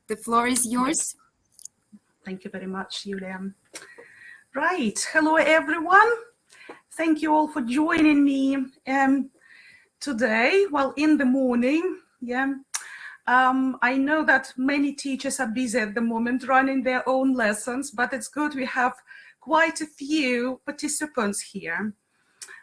The floor is yours. Thank you very much, Julia. Right, hello everyone. Thank you all for joining me today, well, in the morning. I know that many teachers are busy at the moment running their own lessons, but it's good we have quite a few participants here.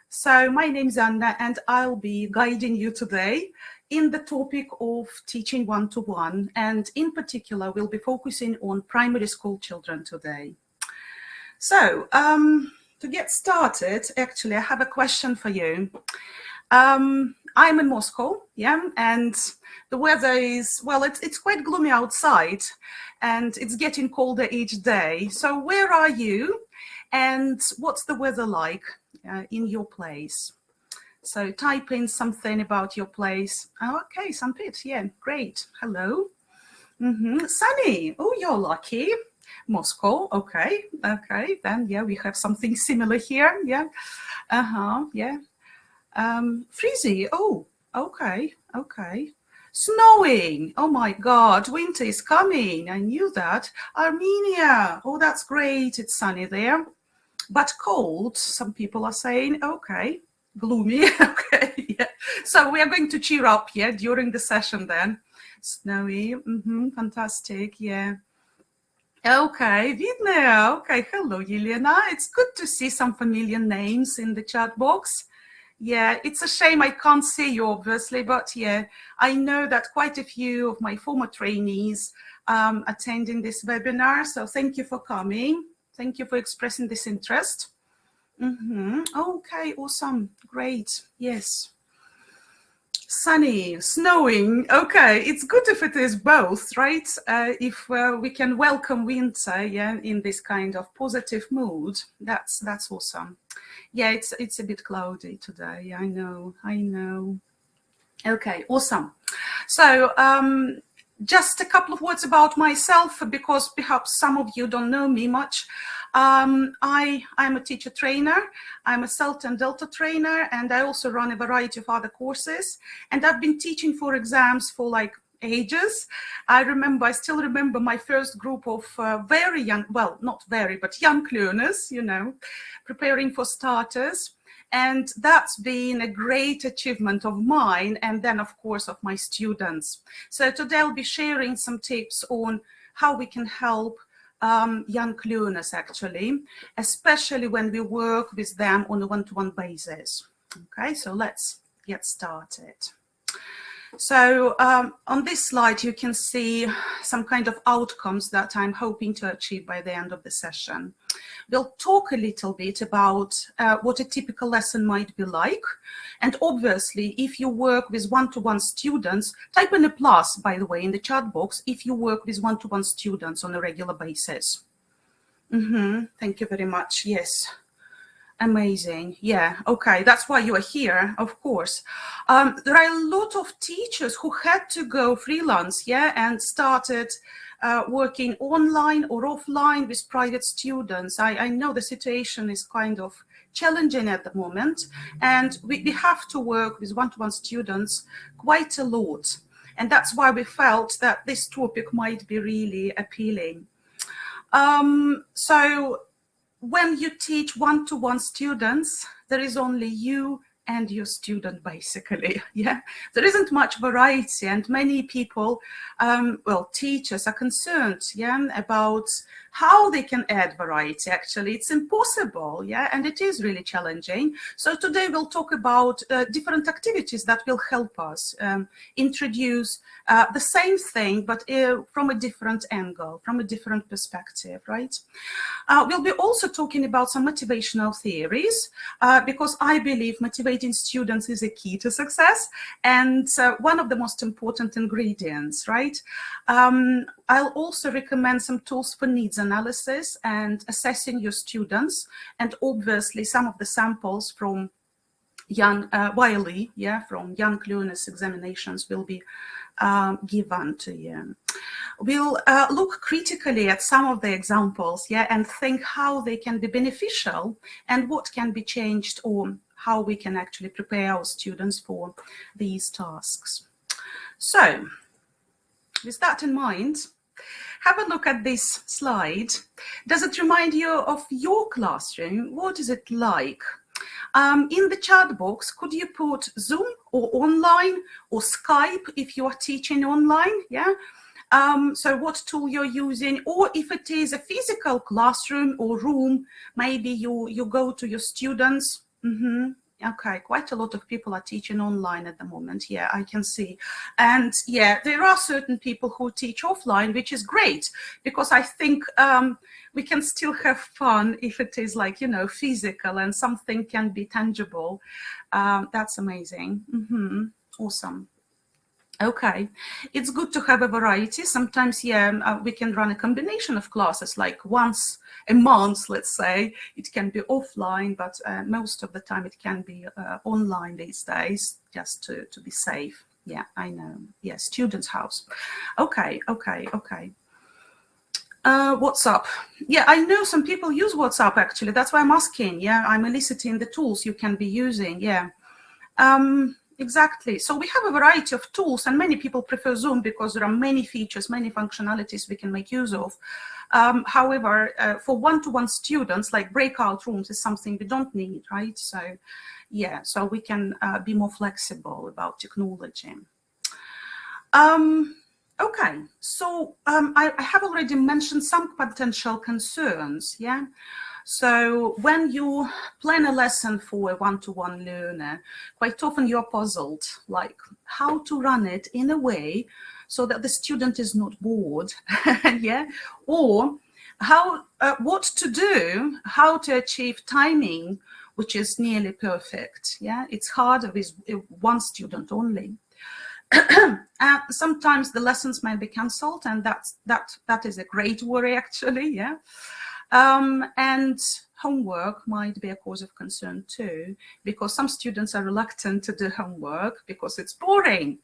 So my name is Anna and I'll be guiding you today in the topic of teaching one-to-one, and in particular we'll be focusing on primary school children today. So to get started, actually I have a question for you. I'm in Moscow, and the weather is, well, it's quite gloomy outside and it's getting colder each day. So where are you and what's the weather like in your place? So type in something about your place. Oh, okay, Sanpit, yeah, great. Hello. Sunny, oh, you're lucky. Moscow, okay, then yeah, we have something similar here, yeah. Freezy, oh, okay. Snowing, oh my God, winter is coming, I knew that. Armenia, oh, that's great, it's sunny there. But cold, some people are saying, okay. Gloomy, okay, yeah. So we are going to cheer up, yeah, during the session then. Snowy, fantastic, yeah. Okay, Vidna, okay, hello, Yelena. It's good to see some familiar names in the chat box. Yeah, it's a shame I can't see you, obviously, but yeah, I know that quite a few of my former trainees attending this webinar, so thank you for coming. Thank you for expressing this interest. Okay, awesome, great, yes. Sunny, snowing, okay, it's good if it is both, right? If we can welcome winter, yeah, in this kind of positive mood, that's awesome. Yeah, it's a bit cloudy today, I know. Okay, awesome. So just a couple of words about myself, because perhaps some of you don't know me much. I'm a teacher trainer, I'm a CELT and Delta trainer, and I also run a variety of other courses. And I've been teaching for exams for like ages. I still remember my first group of very young, well, not very, but young learners, you know, preparing for starters. And that's been a great achievement of mine, and then of course of my students. So today I'll be sharing some tips on how we can help young learners actually, especially when we work with them on a one-to-one basis. Okay, so let's get started. So on this slide, you can see some kind of outcomes that I'm hoping to achieve by the end of the session. We'll talk a little bit about what a typical lesson might be like. And obviously, if you work with one-to-one students, type in a plus, by the way, in the chat box, if you work with one-to-one students on a regular basis. Thank you very much. Yes. Amazing. Yeah, okay, that's why you are here, of course. There are a lot of teachers who had to go freelance, yeah, and started working online or offline with private students. I know the situation is kind of challenging at the moment, and we have to work with one-to-one students quite a lot. And that's why we felt that this topic might be really appealing. So when you teach one-to-one students, there is only you and your student, basically, yeah. There isn't much variety, and many people, well, teachers are concerned, yeah, about how they can add variety. Actually, it's impossible, yeah, and it is really challenging. So today we'll talk about different activities that will help us introduce the same thing, but from a different angle, from a different perspective, right? We'll be also talking about some motivational theories, because I believe motivating students is a key to success and one of the most important ingredients, right? I'll also recommend some tools for needs analysis and assessing your students, and obviously some of the samples from young Wiley, yeah, from young learners examinations will be given to you. We'll look critically at some of the examples, yeah, and think how they can be beneficial and what can be changed, or how we can actually prepare our students for these tasks. So with that in mind, Have a look at this slide. Does it remind you of your classroom? What is it like? In the chat box, could you put Zoom or online or Skype if you are teaching online? Yeah. So what tool you're using, or if it is a physical classroom or room, maybe you go to your students. Okay, quite a lot of people are teaching online at the moment. Yeah, I can see. And yeah, there are certain people who teach offline, which is great, because I think we can still have fun if it is like, you know, physical and something can be tangible. That's amazing. Awesome. Okay, it's good to have a variety. Sometimes, yeah, we can run a combination of classes, like once a month, let's say. It can be offline, but most of the time it can be online these days, just to be safe. Yeah, I know. Yeah, student's house. Okay. WhatsApp. Yeah, I know some people use WhatsApp, actually. That's why I'm asking. Yeah, I'm eliciting the tools you can be using. Yeah. Exactly. So we have a variety of tools, and many people prefer Zoom because there are many features, many functionalities we can make use of. However, for one-to-one students, like breakout rooms is something we don't need, right? So yeah, so we can be more flexible about technology. Okay, so I have already mentioned some potential concerns, yeah? So when you plan a lesson for a one-to-one learner, quite often you're puzzled, like how to run it in a way so that the student is not bored, yeah? Or what to do, how to achieve timing, which is nearly perfect, yeah? It's harder with one student only. And sometimes the lessons may be cancelled, and that is a great worry, actually, yeah? And homework might be a cause of concern too, because some students are reluctant to do homework because it's boring.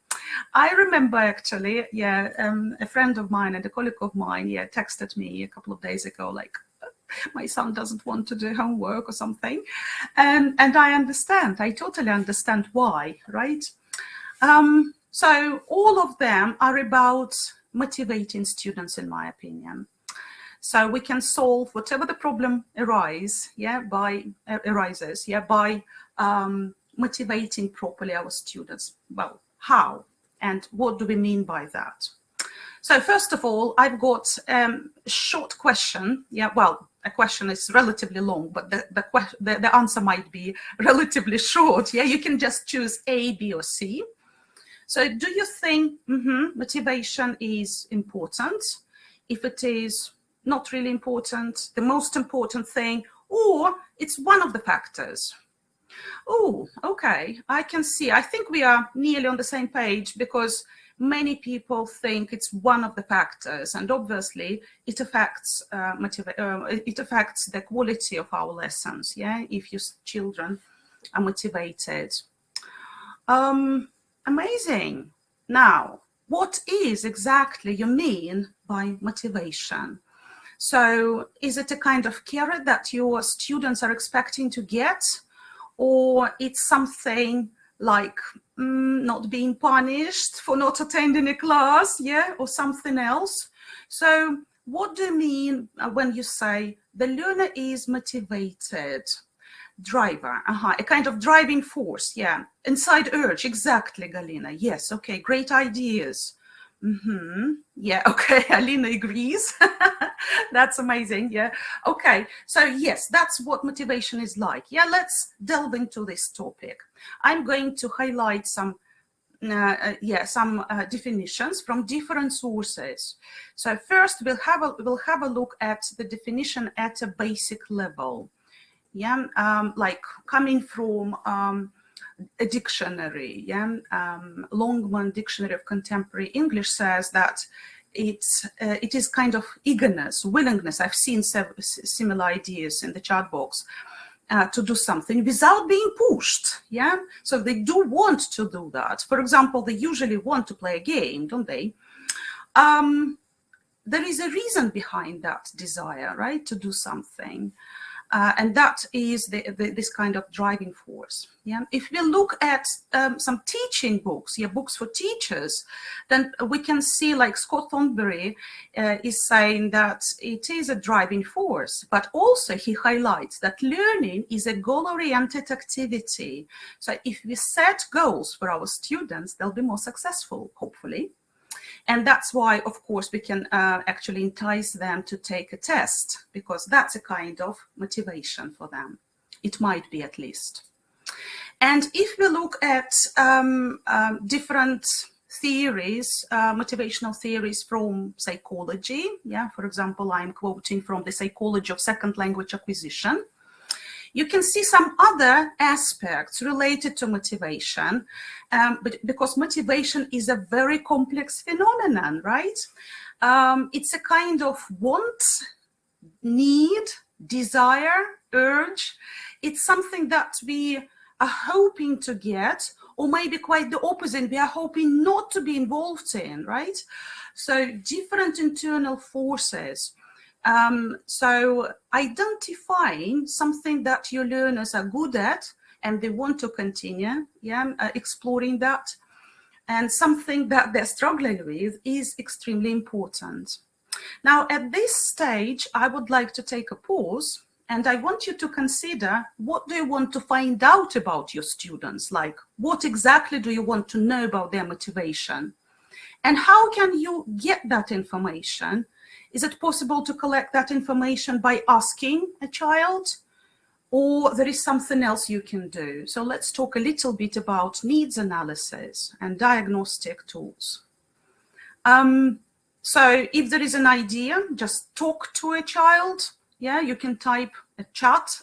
I remember, actually, yeah, a friend of mine and a colleague of mine, yeah, texted me a couple of days ago, like, my son doesn't want to do homework or something. And I understand, I totally understand why, right? So all of them are about motivating students, in my opinion. So we can solve whatever the problem arises, by motivating properly our students. Well, how and what do we mean by that? So first of all, I've got a short question. Yeah, well, a question is relatively long, but the answer might be relatively short. Yeah, you can just choose A, B, or C. So do you think motivation is important? If it is not really important, the most important thing, or it's one of the factors? Oh, okay, I can see. I think we are nearly on the same page, because many people think it's one of the factors, and obviously it affects the quality of our lessons. Yeah, if your children are motivated. Amazing. Now, what is exactly you mean by motivation? So is it a kind of carrot that your students are expecting to get, or it's something like not being punished for not attending a class, yeah, or something else? So what do you mean when you say the learner is motivated? Driver, a kind of driving force, yeah. Inside urge, exactly, Galina. Yes, okay, great ideas. Yeah, okay, Alina agrees. That's amazing, yeah. Okay, so yes, that's what motivation is like. Yeah, let's delve into this topic. I'm going to highlight some definitions from different sources. So first, we'll have a look at the definition at a basic level. Yeah, like coming from a dictionary. Yeah, Longman Dictionary of Contemporary English says that it is kind of eagerness, willingness. I've seen similar ideas in the chat box, to do something without being pushed. Yeah, so they do want to do that. For example, they usually want to play a game, don't they? There is a reason behind that desire, right, to do something. And that is this kind of driving force. Yeah. If we look at some teaching books, books for teachers, then we can see, like Scott Thornberry is saying that it is a driving force, but also he highlights that learning is a goal-oriented activity. So if we set goals for our students, they'll be more successful, hopefully. And that's why, of course, we can actually entice them to take a test, because that's a kind of motivation for them. It might be, at least. And if we look at different theories, motivational theories from psychology, for example, I'm quoting from the Psychology of Second Language Acquisition, you can see some other aspects related to motivation, but because motivation is a very complex phenomenon, right? It's a kind of want, need, desire, urge. It's something that we are hoping to get, or maybe quite the opposite, we are hoping not to be involved in, right? So different internal forces. So identifying something that your learners are good at and they want to continue, exploring that, and something that they're struggling with is extremely important. Now, at this stage, I would like to take a pause, and I want you to consider, what do you want to find out about your students? Like, what exactly do you want to know about their motivation? And how can you get that information? Is it possible to collect that information by asking a child, or there is something else you can do? So let's talk a little bit about needs analysis and diagnostic tools. So if there is an idea, just talk to a child. You can type a chat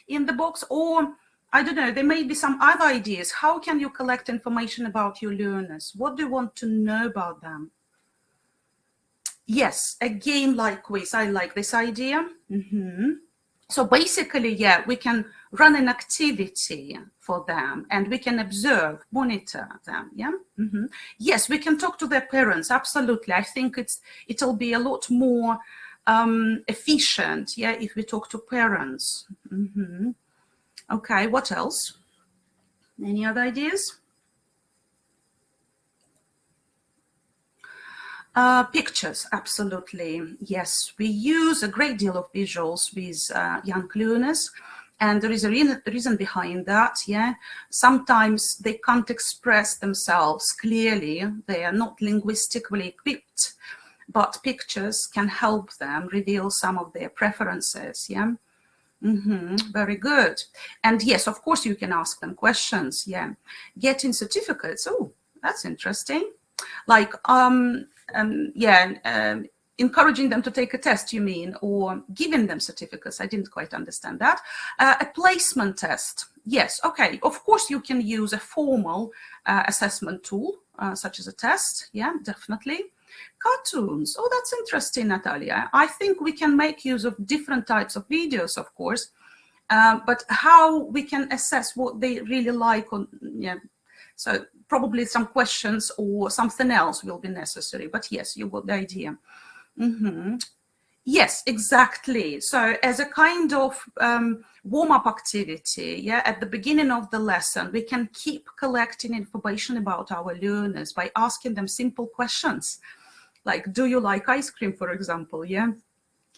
in the box, or I don't know, there may be some other ideas. How can you collect information about your learners? What do you want to know about them? Yes, a game-like quiz. I like this idea. So basically, we can run an activity for them, and we can observe, monitor them. Yes, we can talk to their parents. Absolutely. I think it'll be a lot more efficient, if we talk to parents. Okay, what else? Any other ideas? Pictures, absolutely. Yes, we use a great deal of visuals with young learners, and there is a reason behind that. Sometimes they can't express themselves clearly. They are not linguistically equipped, but pictures can help them reveal some of their preferences. Very good. And yes, of course, you can ask them questions. Getting certificates. Oh, that's interesting. Like encouraging them to take a test, you mean, or giving them certificates? I didn't quite understand that. A placement test. Yes, okay. Of course, you can use a formal assessment tool, such as a test. Definitely. Cartoons. Oh, that's interesting, Natalia. I think we can make use of different types of videos, of course, but how we can assess what they really like, so probably some questions or something else will be necessary. But yes, you got the idea. Yes, exactly. So as a kind of warm-up activity, at the beginning of the lesson, we can keep collecting information about our learners by asking them simple questions, like, do you like ice cream, for example,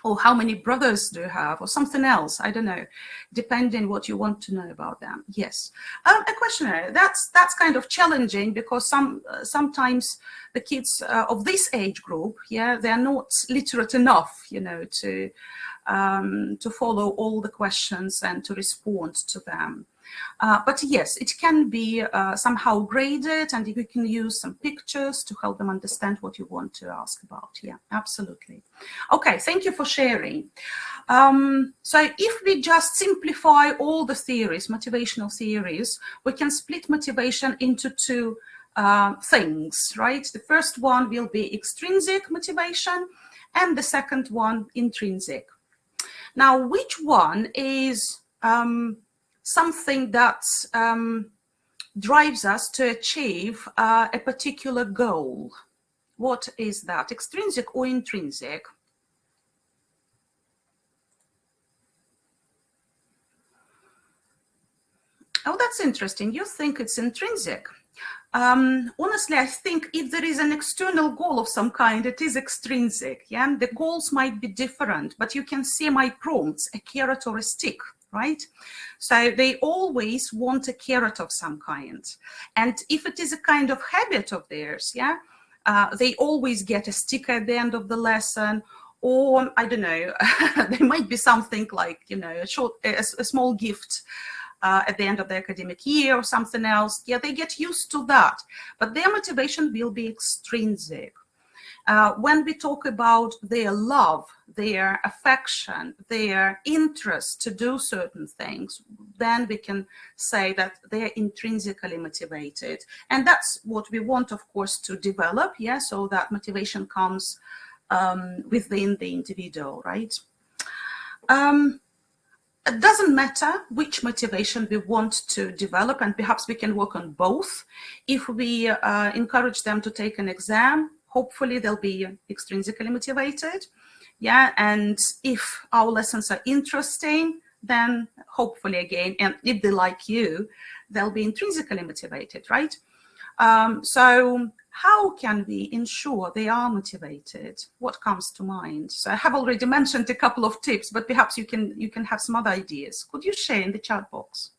or how many brothers do you have, or something else, I don't know, depending what you want to know about them. Yes, a questionnaire, that's kind of challenging, because sometimes the kids of this age group, they're not literate enough, to follow all the questions and to respond to them. But yes, it can be somehow graded, and you can use some pictures to help them understand what you want to ask about. Absolutely. Okay, thank you for sharing. So if we just simplify all the theories, motivational theories, we can split motivation into two things, right? The first one will be extrinsic motivation, and the second one intrinsic. Now, which one is something that drives us to achieve a particular goal? What is that, extrinsic or intrinsic? Oh, that's interesting. You think it's intrinsic. Honestly, I think if there is an external goal of some kind, it is extrinsic. Yeah, the goals might be different, but you can see my prompts, a carrot or a stick, right? So they always want a carrot of some kind. And if it is a kind of habit of theirs, yeah, they always get a stick at the end of the lesson, or I don't know, there might be something like, you know, a small gift at the end of the academic year or something else. Yeah, they get used to that, but their motivation will be extrinsic. When we talk about their love, their affection, their interest to do certain things, then we can say that they're intrinsically motivated. And that's what we want, of course, to develop, yeah, so that motivation comes within the individual, right? It doesn't matter which motivation we want to develop, and perhaps we can work on both. If we encourage them to take an exam, hopefully they'll be extrinsically motivated. Yeah, and if our lessons are interesting, then hopefully again, and if they like you, they'll be intrinsically motivated, right? So how can we ensure they are motivated? What comes to mind? So I have already mentioned a couple of tips, but perhaps you can have some other ideas. Could you share in the chat box?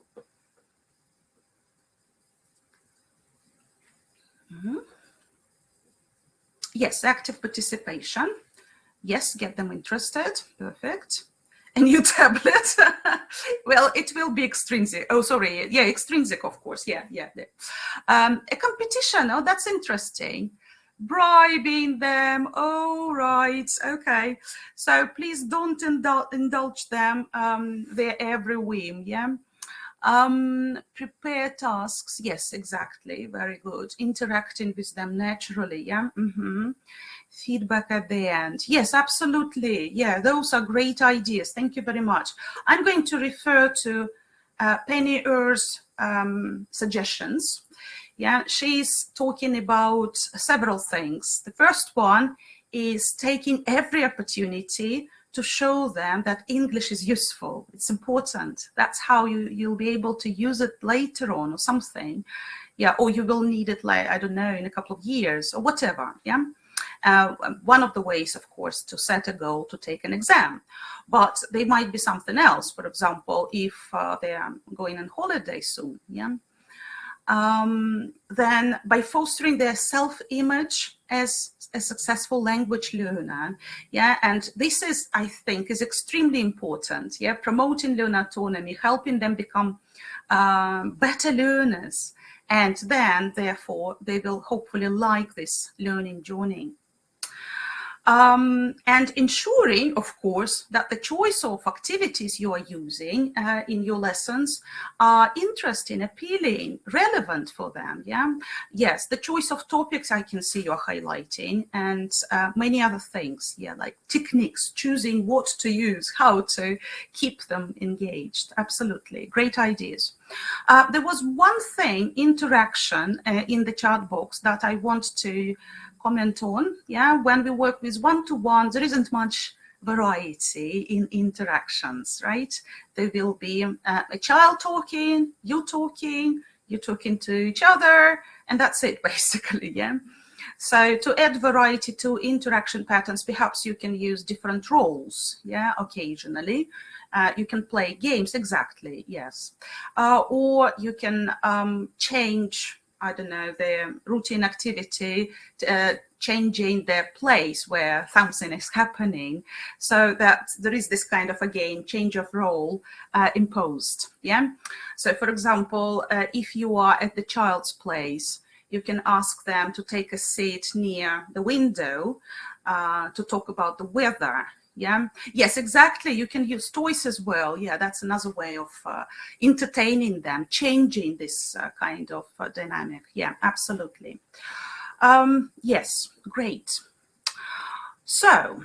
Yes, active participation. Yes, get them interested. Perfect. A new tablet. Well, it will be extrinsic. Oh, sorry. Yeah, extrinsic, of course. Yeah. A competition. Oh, that's interesting. Bribing them. Oh, right. Okay. So please don't indulge them their every whim. Yeah. Prepare tasks. Yes, exactly. Very good. Interacting with them naturally. Yeah. Feedback at the end. Yes, absolutely. Yeah, those are great ideas. Thank you very much. I'm going to refer to Penny Ear's suggestions. Yeah, she's talking about several things. The first one is taking every opportunity to show them that English is useful. It's important. That's how you'll be able to use it later on or something. Yeah, or you will need it, like, I don't know, in a couple of years or whatever. Yeah. One of the ways, of course, to set a goal to take an exam, but they might be something else. For example, if they are going on holiday soon, yeah, then by fostering their self-image as a successful language learner, yeah, and this is, I think, is extremely important. Yeah, promoting learner autonomy, helping them become better learners, and then therefore they will hopefully like this learning journey. And ensuring, of course, that the choice of activities you are using in your lessons are interesting, appealing, relevant for them. Yeah, yes, the choice of topics I can see you're highlighting, and many other things. Yeah, like techniques, choosing what to use, how to keep them engaged. Absolutely, great ideas. There was one thing, interaction, in the chat box that I want to comment on. Yeah, when we work with one-to-one, there isn't much variety in interactions, right? There will be a child talking, you're talking to each other, and that's it basically. Yeah. So to add variety to interaction patterns, perhaps you can use different roles. Yeah, occasionally. You can play games, exactly, yes. Or you can change, I don't know, their routine activity, changing their place where something is happening, so that there is this kind of, again, change of role imposed. Yeah. So, for example, if you are at the child's place, you can ask them to take a seat near the window to talk about the weather. Yeah. Yes, exactly. You can use toys as well. Yeah, that's another way of entertaining them, changing this kind of dynamic. Yeah, absolutely. Yes, great. So,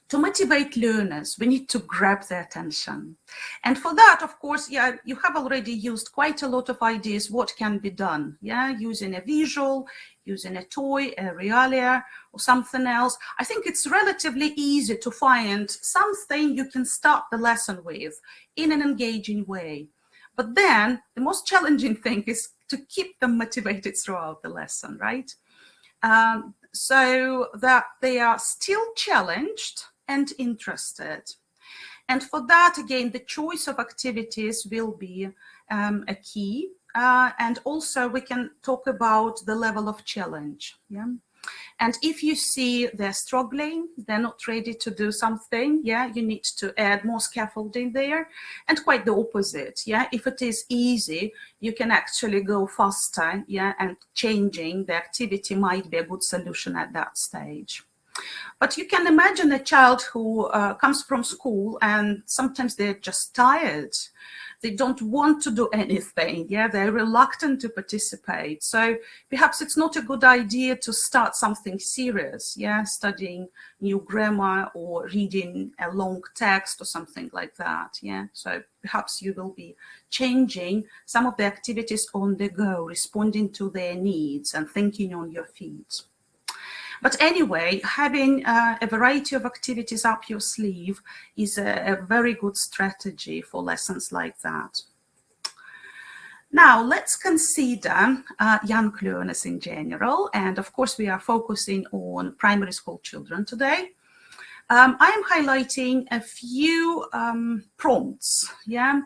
to motivate learners, we need to grab their attention. And for that, of course, yeah, you have already used quite a lot of ideas what can be done. Yeah, using a visual, using a toy, a realia, or something else. I think it's relatively easy to find something you can start the lesson with in an engaging way. But then the most challenging thing is to keep them motivated throughout the lesson, right? So that they are still challenged and interested. And for that, again, the choice of activities will be a key. And also we can talk about the level of challenge. Yeah. And if you see they're struggling, they're not ready to do something, yeah, you need to add more scaffolding there. And quite the opposite, yeah. If it is easy, you can actually go faster, yeah, and changing the activity might be a good solution at that stage. But you can imagine a child who comes from school and sometimes they're just tired. They don't want to do anything, yeah, they're reluctant to participate. So perhaps it's not a good idea to start something serious, yeah, studying new grammar or reading a long text or something like that, yeah. So perhaps you will be changing some of the activities on the go, responding to their needs and thinking on your feet. But anyway, having a variety of activities up your sleeve is a very good strategy for lessons like that. Now, let's consider young learners in general. And of course, we are focusing on primary school children today. I am highlighting a few prompts, yeah,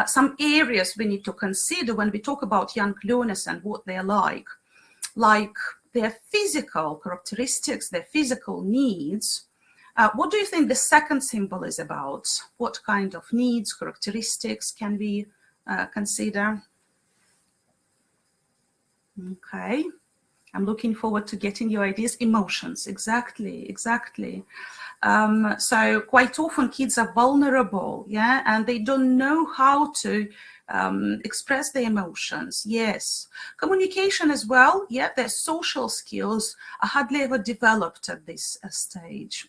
some areas we need to consider when we talk about young learners and what they're like their physical characteristics, their physical needs. What do you think the second symbol is about? What kind of needs, characteristics can we consider? Okay, I'm looking forward to getting your ideas. Emotions, exactly. So quite often kids are vulnerable, yeah, and they don't know how to express their emotions. Yes, communication as well. Yeah, their social skills are hardly ever developed at this stage.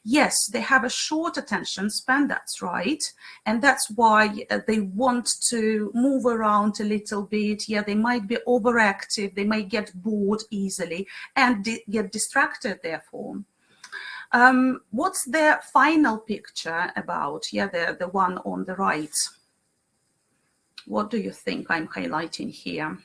Yes, they have a short attention span, that's right, and that's why they want to move around a little bit. Yeah, they might be overactive, they might get bored easily and get distracted therefore. What's their final picture about? Yeah, the one on the right. What do you think I'm highlighting here?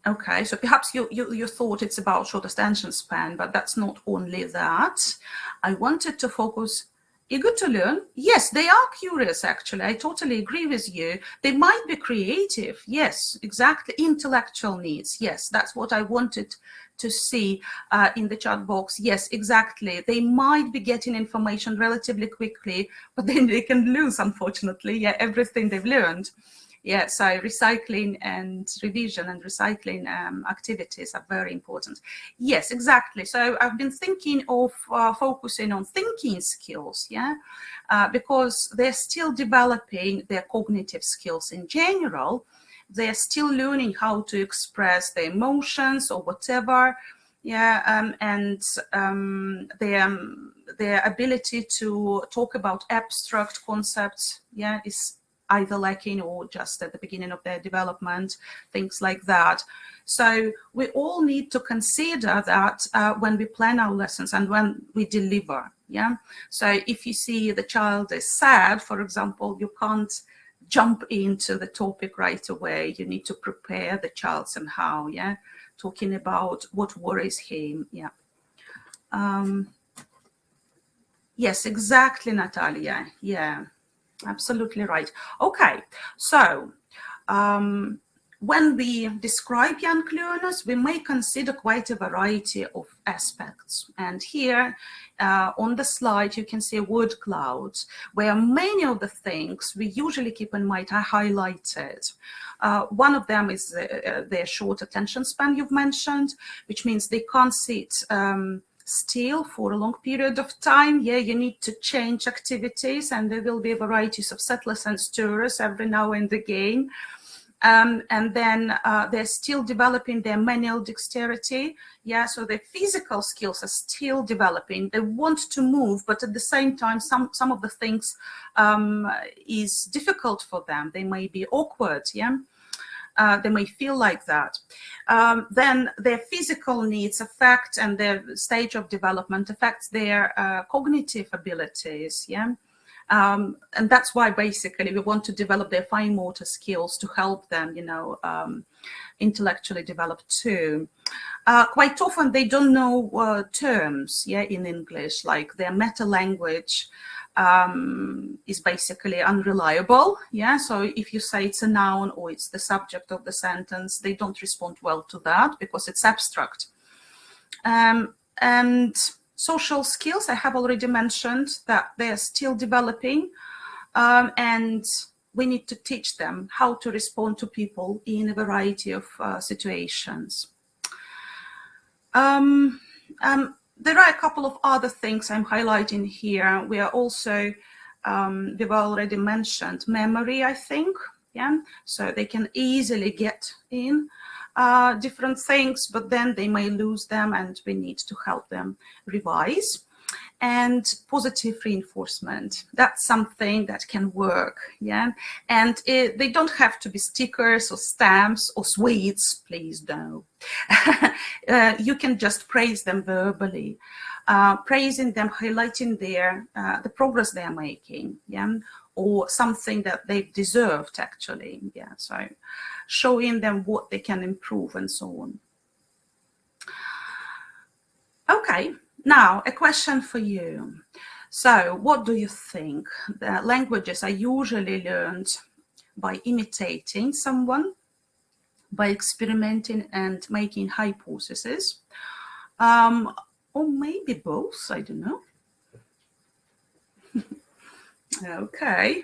Okay, so perhaps you thought it's about short attention span, but that's not only that. I wanted to focus, eager to learn. Yes, they are curious, actually. I totally agree with you. They might be creative. Yes, exactly. Intellectual needs. Yes, that's what I wanted to see in the chat box. Yes, exactly. They might be getting information relatively quickly, but then they can lose, unfortunately, yeah, everything they've learned. Yeah, so recycling and revision and recycling activities are very important. Yes, exactly. So I've been thinking of focusing on thinking skills, yeah, because they're still developing their cognitive skills in general. They're still learning how to express their emotions or whatever, yeah, and their ability to talk about abstract concepts, yeah, is either lacking or just at the beginning of their development, things like that. So we all need to consider that when we plan our lessons and when we deliver, yeah. So if you see the child is sad, for example, you can't jump into the topic right away. You need to prepare the child somehow, yeah, talking about what worries him, yeah. Yes, exactly, Natalia, yeah. Absolutely right. Okay, so when we describe young learners, we may consider quite a variety of aspects. And here on the slide, you can see a word cloud, where many of the things we usually keep in mind are highlighted. One of them is their short attention span you've mentioned, which means they can't sit still for a long period of time. Yeah, you need to change activities, and there will be varieties of settlers and stirrers every now and again. And then they're still developing their manual dexterity. Yeah, so their physical skills are still developing. They want to move, but at the same time, some of the things is difficult for them. They may be awkward, yeah. they may feel like that. Then their physical needs affect, and their stage of development affects their cognitive abilities, yeah? And that's why basically we want to develop their fine motor skills to help them, you know, intellectually develop too. Quite often they don't know terms, yeah, in English, like their meta language is basically unreliable, yeah. So if you say it's a noun or it's the subject of the sentence, they don't respond well to that because it's abstract. And social skills, I have already mentioned that they're still developing, and we need to teach them how to respond to people in a variety of situations. There are a couple of other things I'm highlighting here. We are also, we've already mentioned memory, I think, yeah? So they can easily get in different things, but then they may lose them and we need to help them revise. And positive reinforcement, that's something that can work, yeah? And they don't have to be stickers or stamps or sweets, please no. You can just praise them verbally, praising them, highlighting their the progress they are making, yeah? Or something that they've deserved actually, yeah? So showing them what they can improve and so on. Okay. Now, a question for you. So, what do you think? The languages are usually learned by imitating someone, by experimenting and making hypotheses, or maybe both, I don't know. Okay.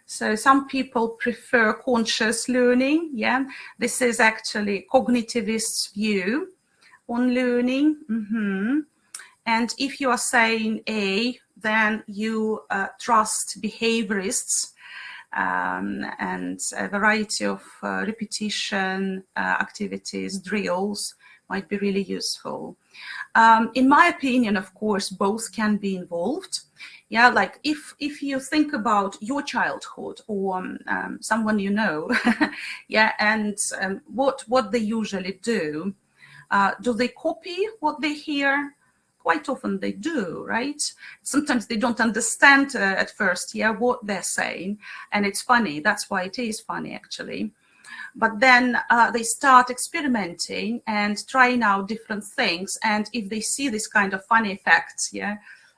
So some people prefer conscious learning, yeah. This is actually cognitivist view on learning. And if you are saying A, then you trust behaviorists, and a variety of repetition activities, drills might be really useful. In my opinion, of course, both can be involved. Yeah, like if you think about your childhood or someone you know, yeah, and what they usually do they copy what they hear? Quite often they do, right? Sometimes they don't understand at first, yeah, what they're saying. And it's funny, that's why it is funny actually. But then they start experimenting and trying out different things. And if they see this kind of funny effects, yeah,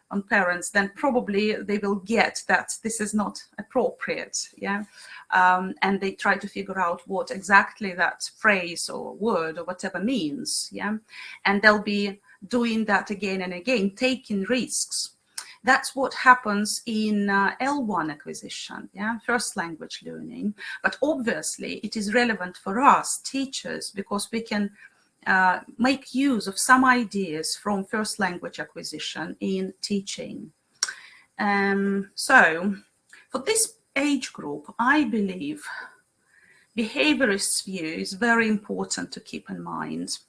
on parents, then probably they will get that this is not appropriate, yeah. And they try to figure out what exactly that phrase or word or whatever means, yeah. And they'll be doing that again and again, taking risks. That's what happens in L1 acquisition, yeah, first language learning. But obviously it is relevant for us teachers because we can make use of some ideas from first language acquisition in teaching. So for this age group, I believe behaviorist view is very important to keep in mind.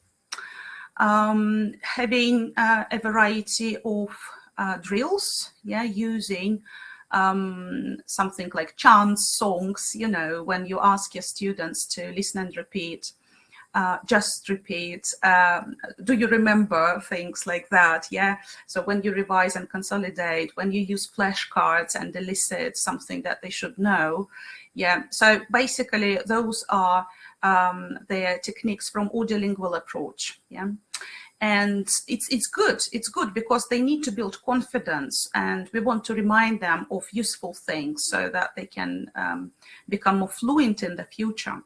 Having a variety of drills, yeah, using something like chants, songs, you know, when you ask your students to listen and repeat, just repeat, do you remember, things like that, yeah? So when you revise and consolidate, when you use flashcards and elicit something that they should know, yeah? So basically those are their techniques from audiolingual approach, yeah? And it's good because they need to build confidence, and we want to remind them of useful things so that they can become more fluent in the future.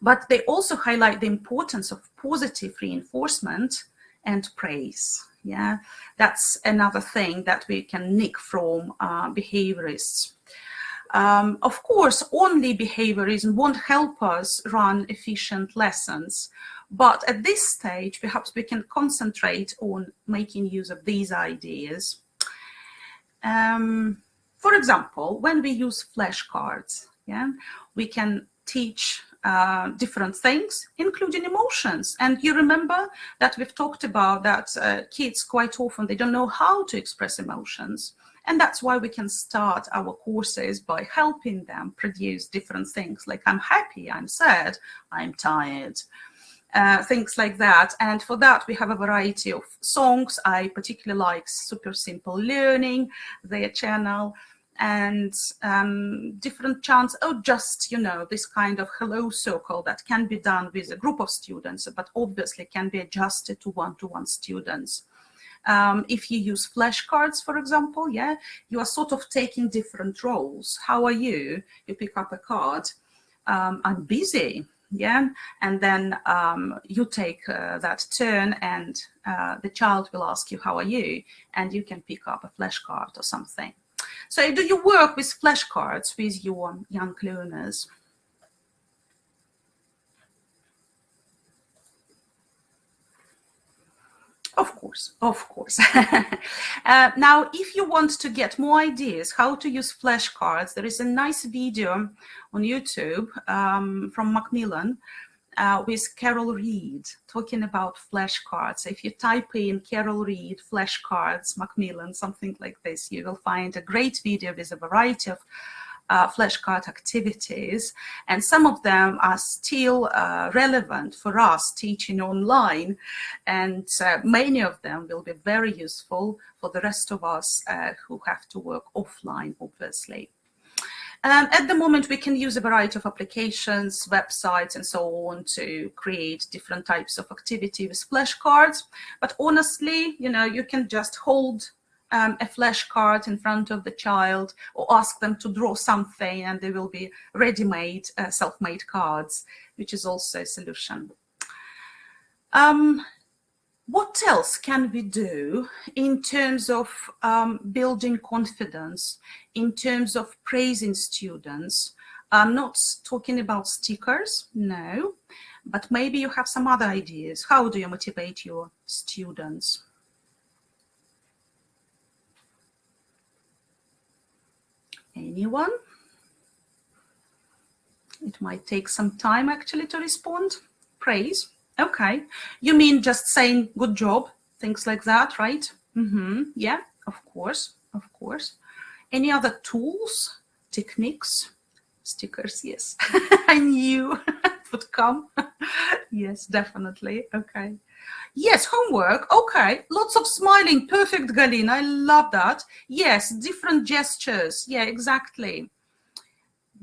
But they also highlight the importance of positive reinforcement and praise. Yeah, that's another thing that we can nick from behaviorists. Of course, only behaviorism won't help us run efficient lessons. But at this stage, perhaps we can concentrate on making use of these ideas. For example, when we use flashcards, yeah, we can teach different things, including emotions. And you remember that we've talked about that kids quite often, they don't know how to express emotions. And that's why we can start our courses by helping them produce different things, like I'm happy, I'm sad, I'm tired, things like that. And for that, we have a variety of songs. I particularly like Super Simple Learning, their channel, and different chants, or just, this kind of hello circle that can be done with a group of students, but obviously can be adjusted to one-to-one students. If you use flashcards, for example, you are sort of taking different roles. How are you? You pick up a card. I'm busy. And then you take that turn, and the child will ask you, how are you? And you can pick up a flashcard or something. So do you work with flashcards with your young learners? Of course, of course. Now, if you want to get more ideas how to use flashcards, there is a nice video on YouTube from Macmillan with Carol Reed talking about flashcards. If you type in Carol Reed, flashcards, Macmillan, something like this, you will find a great video with a variety of flashcard activities, and some of them are still relevant for us teaching online, and many of them will be very useful for the rest of us who have to work offline, obviously. At the moment, we can use a variety of applications, websites, and so on to create different types of activity with flashcards. But honestly, you can just hold a flashcard in front of the child, or ask them to draw something, and they will be ready-made, self-made cards, which is also a solution. What else can we do in terms of building confidence, in terms of praising students? I'm not talking about stickers, no, but maybe you have some other ideas. How do you motivate your students? Anyone? It might take some time actually to respond. Praise. Okay. You mean just saying good job, things like that, right? Yeah, of course, of course. Any other tools, techniques? Stickers, yes. I knew it would come. Yes, definitely. Okay. Yes, homework. Okay. Lots of smiling. Perfect, Galina. I love that. Yes, different gestures. Yeah, exactly.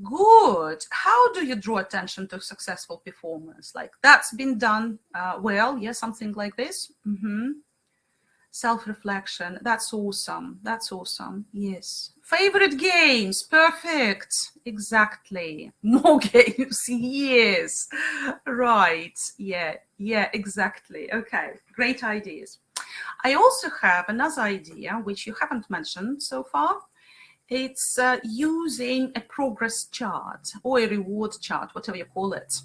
Good. How do you draw attention to successful performance? Like that's been done well. Yeah, something like this. Self-reflection. That's awesome. That's awesome. Yes. Favorite games. Perfect. Exactly. More games. Yes. Right. Yeah. Yeah, exactly. Okay. Great ideas. I also have another idea, which you haven't mentioned so far. It's using a progress chart or a reward chart, whatever you call it.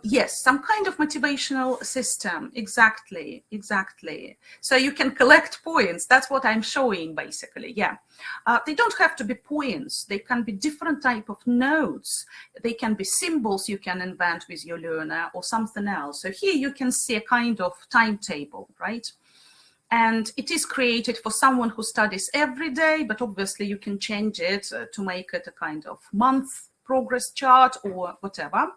Yes, some kind of motivational system. Exactly, exactly. So you can collect points. That's what I'm showing, basically. Yeah, they don't have to be points. They can be different type of notes. They can be symbols you can invent with your learner or something else. So here you can see a kind of timetable, right? And it is created for someone who studies every day, but obviously you can change it to make it a kind of month progress chart or whatever.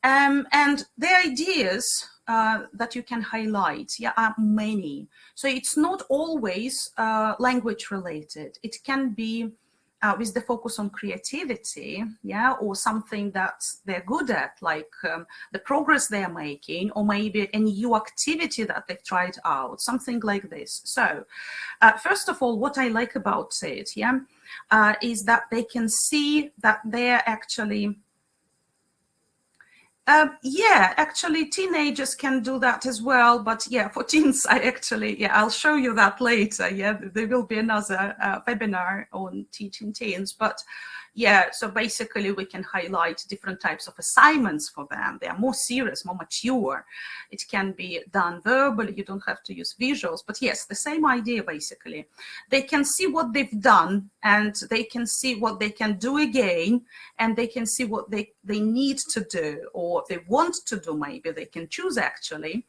And the ideas that you can highlight, are many. So it's not always language related. It can be with the focus on creativity, or something that they're good at, like the progress they're making, or maybe a new activity that they've tried out, something like this. So first of all, what I like about it, is that they can see that they're actually actually teenagers can do that as well, but for teens I'll show you that later. There will be another webinar on teaching teens, but so basically we can highlight different types of assignments for them. They are more serious, more mature. It can be done verbally, you don't have to use visuals, but yes, the same idea basically. They can see what they've done, and they can see what they can do again, and they can see what they need to do, or they want to do, maybe they can choose actually.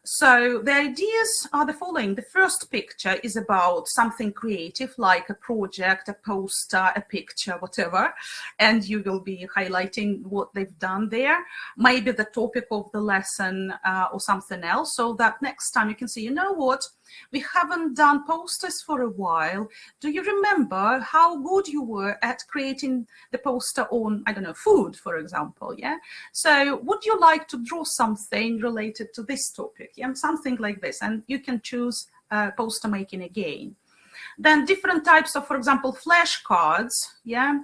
So the ideas are the following. The first picture is about something creative, like a project, a poster, a picture, whatever, and you will be highlighting what they've done there, maybe the topic of the lesson or something else, so that next time you can see, you know what, we haven't done posters for a while. Do you remember how good you were at creating the poster on, I don't know, food, for example, yeah? So would you like to draw something related to this topic? Yeah, something like this, and you can choose poster making again. Then different types of, for example, flashcards, yeah,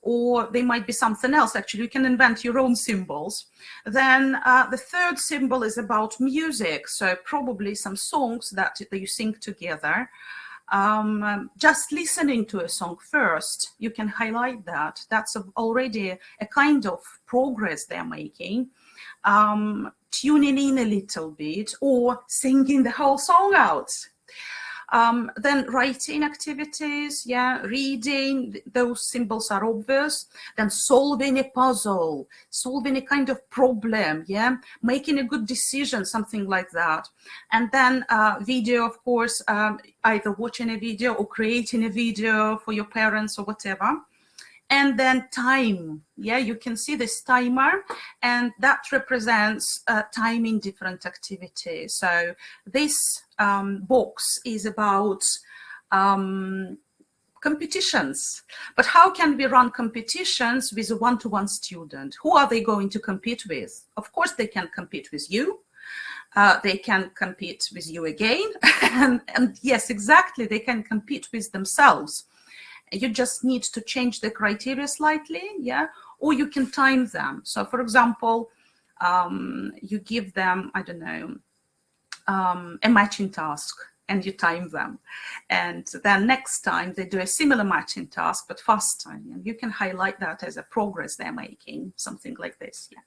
or they might be something else. Actually, you can invent your own symbols. Then the third symbol is about music, so probably some songs that you sing together. Just listening to a song first, you can highlight that. That's already a kind of progress they're making. Tuning in a little bit or singing the whole song out. Then writing activities, yeah, reading, those symbols are obvious. Then solving a puzzle, solving a kind of problem, yeah, making a good decision, something like that. And then video, of course, either watching a video or creating a video for your parents or whatever. And then time, yeah, you can see this timer, and that represents time in different activities. So this box is about competitions. But how can we run competitions with a one-to-one student? Who are they going to compete with? Of course, they can compete with you. They can compete with you again. and yes, exactly, they can compete with themselves. You just need to change the criteria slightly, yeah, or you can time them. So, for example, you give them, I don't know, a matching task, and you time them. And then next time they do a similar matching task, but faster. And you can highlight that as a progress they're making, something like this, yeah.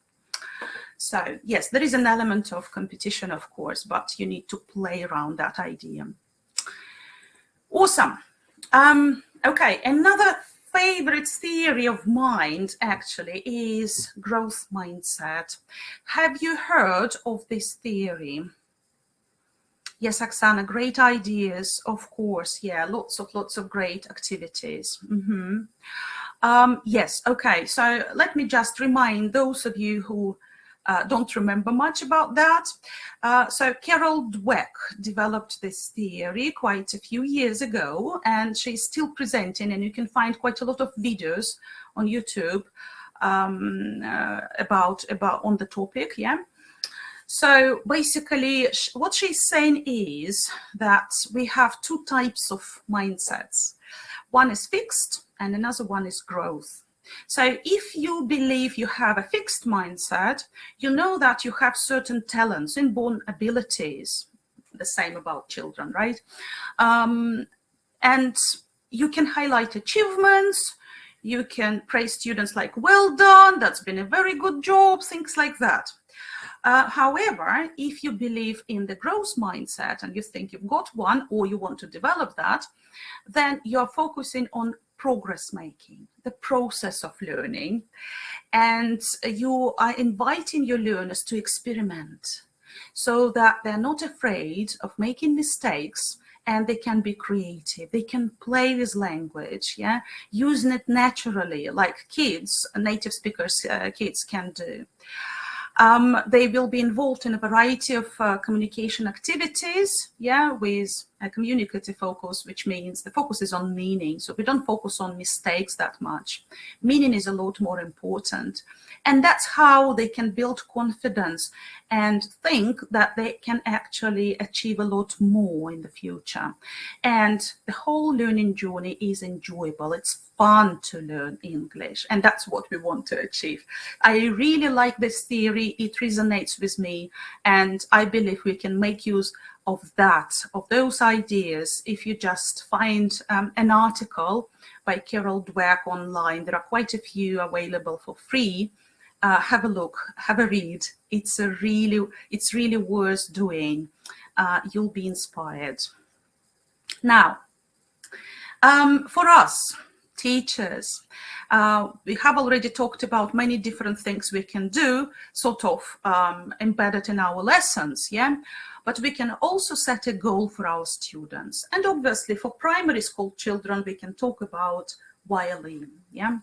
So, yes, there is an element of competition, of course, but you need to play around that idea. Awesome. Okay, another favorite theory of mind actually is growth mindset. Have you heard of this theory? Yes, Oksana, great ideas, of course. Yeah, lots of great activities. Yes, okay, so let me just remind those of you who don't remember much about that. So Carol Dweck developed this theory quite a few years ago, and she's still presenting, and you can find quite a lot of videos on YouTube about on the topic, yeah. So basically what she's saying is that we have two types of mindsets. One is fixed and another one is growth. So if you believe you have a fixed mindset, you know that you have certain talents, inborn abilities, the same about children, right? And you can highlight achievements, you can praise students like, well done, that's been a very good job, things like that. However, if you believe in the growth mindset and you think you've got one or you want to develop that, then you're focusing on progress making, the process of learning, and you are inviting your learners to experiment so that they're not afraid of making mistakes, and they can be creative, they can play with language, yeah, using it naturally like kids, native speakers, kids can do. They will be involved in a variety of communication activities, yeah, with a communicative focus, which means the focus is on meaning. So we don't focus on mistakes that much. Meaning is a lot more important. And that's how they can build confidence and think that they can actually achieve a lot more in the future. And the whole learning journey is enjoyable. It's fun to learn English, and that's what we want to achieve. I really like this theory. It resonates with me, and I believe we can make use of that, of those ideas, if you just find an article by Carol Dweck online. There are quite a few available for free. Have a look, have a read. It's really worth doing. You'll be inspired. Now, for us teachers. We have already talked about many different things we can do, sort of embedded in our lessons, yeah? But we can also set a goal for our students. And obviously for primary school children, we can talk about violin, yeah?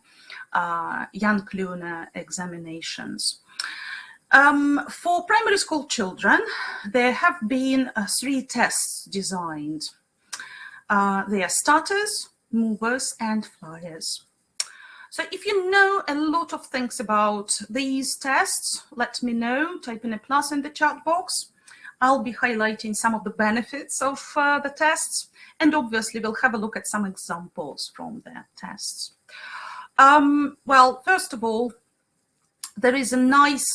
Young learner examinations. For primary school children, there have been 3 tests designed. They are starters, movers, and flyers. So if you know a lot of things about these tests, let me know, type in a plus in the chat box. I'll be highlighting some of the benefits of the tests, and obviously we'll have a look at some examples from the tests. Well, first of all, there is a nice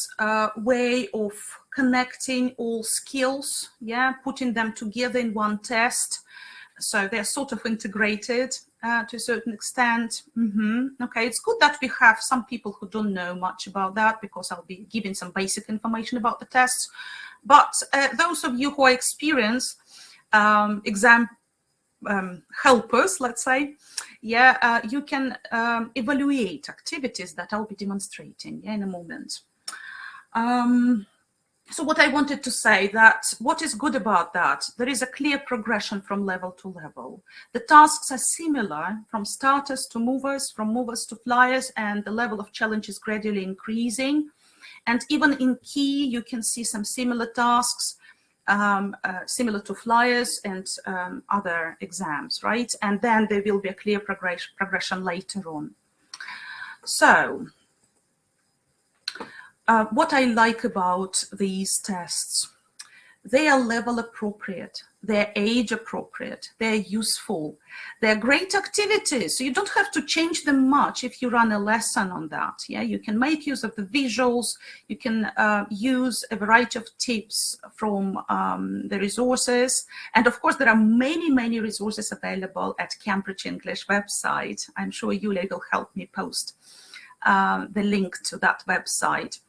way of connecting all skills, yeah, putting them together in one test. So they're sort of integrated to a certain extent. Okay, it's good that we have some people who don't know much about that, because I'll be giving some basic information about the tests. But those of you who are experienced exam helpers, let's say, yeah, you can evaluate activities that I'll be demonstrating, yeah, in a moment. So what I wanted to say, that what is good about that, there is a clear progression from level to level. The tasks are similar from starters to movers, from movers to flyers, and the level of challenge is gradually increasing. And even in key, you can see some similar tasks, similar to flyers and other exams, right? And then there will be a clear progression later on. So, what I like about these tests, they are level appropriate, they're age appropriate, they're useful, they're great activities. So you don't have to change them much if you run a lesson on that. Yeah, you can make use of the visuals, you can use a variety of tips from the resources. And of course, there are many resources available at Cambridge English website. I'm sure Yulia will help me post the link to that website.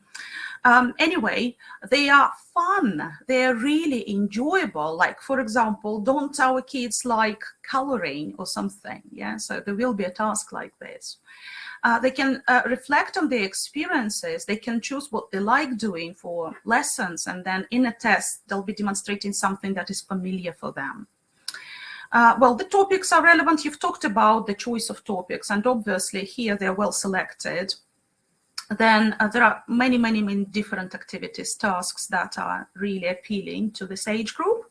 Anyway, they are fun, they're really enjoyable. Like, for example, don't our kids like coloring or something? Yeah, so there will be a task like this. They can reflect on their experiences, they can choose what they like doing for lessons, and then in a test, they'll be demonstrating something that is familiar for them. Well, the topics are relevant. You've talked about the choice of topics, and obviously here they're well selected. Then there are many different activities, tasks that are really appealing to this age group.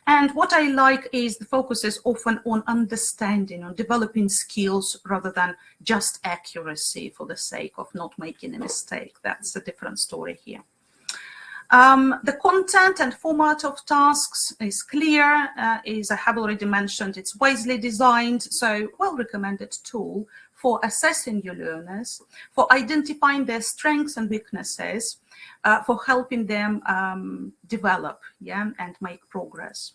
And what I like is the focus is often on understanding, on developing skills rather than just accuracy for the sake of not making a mistake. That's a different story here. The content and format of tasks is clear, as I have already mentioned, it's wisely designed, so well-recommended tool for assessing your learners, for identifying their strengths and weaknesses, for helping them develop, yeah, and make progress.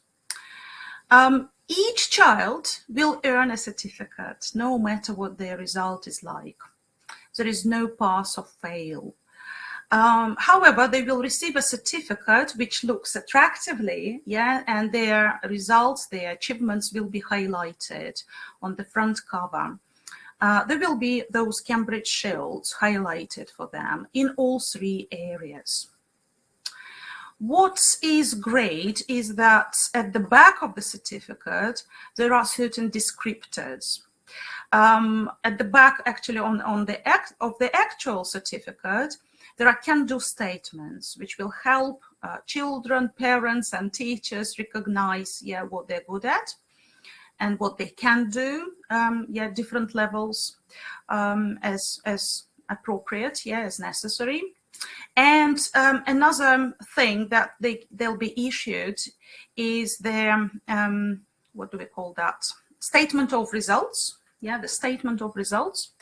Each child will earn a certificate, no matter what their result is like. There is no pass or fail. However, they will receive a certificate which looks attractively, yeah, and their results, their achievements will be highlighted on the front cover. There will be those Cambridge shields highlighted for them in all 3 areas. What is great is that at the back of the certificate, there are certain descriptors. At the back, actually, on the actual certificate, there are can-do statements which will help children, parents, and teachers recognize, yeah, what they're good at and what they can do, yeah, different levels as appropriate, yeah, as necessary. And another thing that they'll be issued is their, what do we call that? Statement of results, yeah, the statement of results,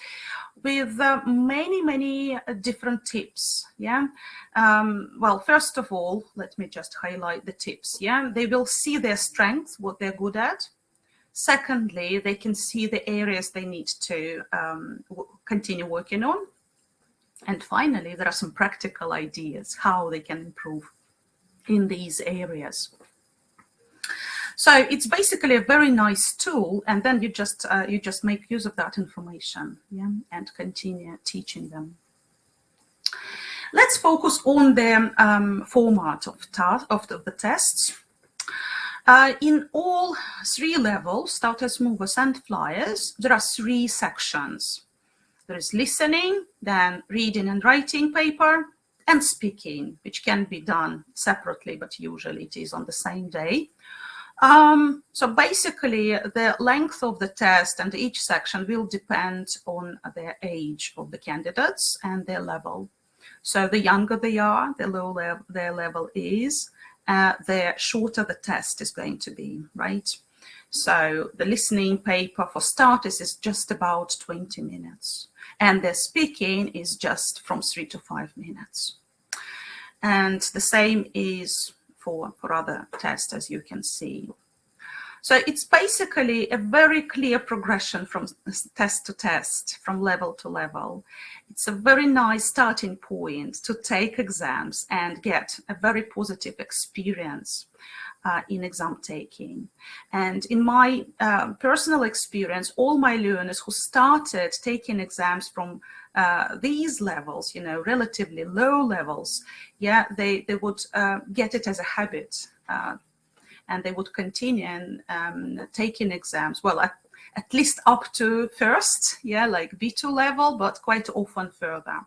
with many different tips, yeah. Well, first of all, let me just highlight the tips, yeah. They will see their strengths, what they're good at. Secondly, they can see the areas they need to continue working on. And finally, there are some practical ideas how they can improve in these areas. So it's basically a very nice tool, and then you just make use of that information, yeah, and continue teaching them. Let's focus on the format of the tests. In all three levels, starters, movers, and flyers, there are three sections. There is listening, then reading and writing paper, and speaking, which can be done separately, but usually it is on the same day. So basically, the length of the test and each section will depend on the age of the candidates and their level. So the younger they are, the lower their level is, the shorter the test is going to be, right? So the listening paper for starters is just about 20 minutes. And the speaking is just from 3 to 5 minutes. And the same is for other tests, as you can see. So it's basically a very clear progression from test to test, from level to level. It's a very nice starting point to take exams and get a very positive experience in exam taking. And in my personal experience, all my learners who started taking exams from these levels, you know, relatively low levels, yeah, they would get it as a habit, and they would continue taking exams, well, at least up to first, yeah, like B2 level, but quite often further.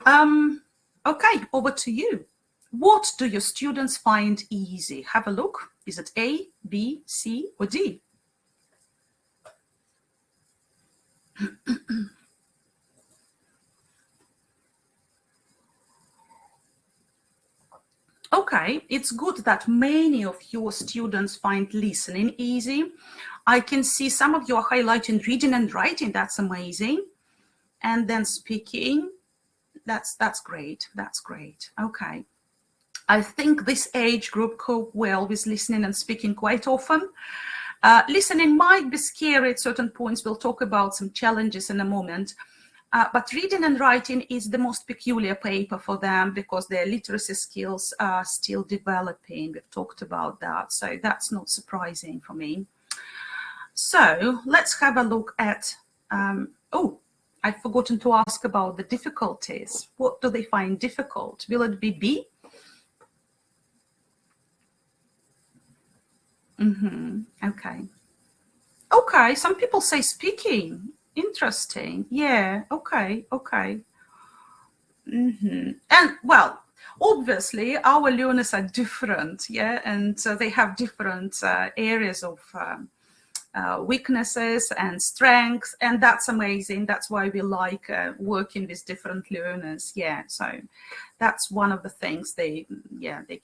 Okay, over to you. What do your students find easy? Have a look. Is it A, B, C, or D? Okay, it's good that many of your students find listening easy. I can see some of you are highlighting reading and writing. That's amazing. And then speaking. That's great. That's great. Okay. I think this age group cope well with listening and speaking quite often. Listening might be scary at certain points. We'll talk about some challenges in a moment. But reading and writing is the most peculiar paper for them because their literacy skills are still developing. We've talked about that, so that's not surprising for me. So let's have a look at, oh, I've forgotten to ask about the difficulties. What do they find difficult? Will it be B? Okay. Okay, some people say speaking. Interesting. Yeah, okay. And well, obviously our learners are different, yeah, and they have different areas of weaknesses and strengths, and that's amazing. That's why we like working with different learners. Yeah, so that's one of the things they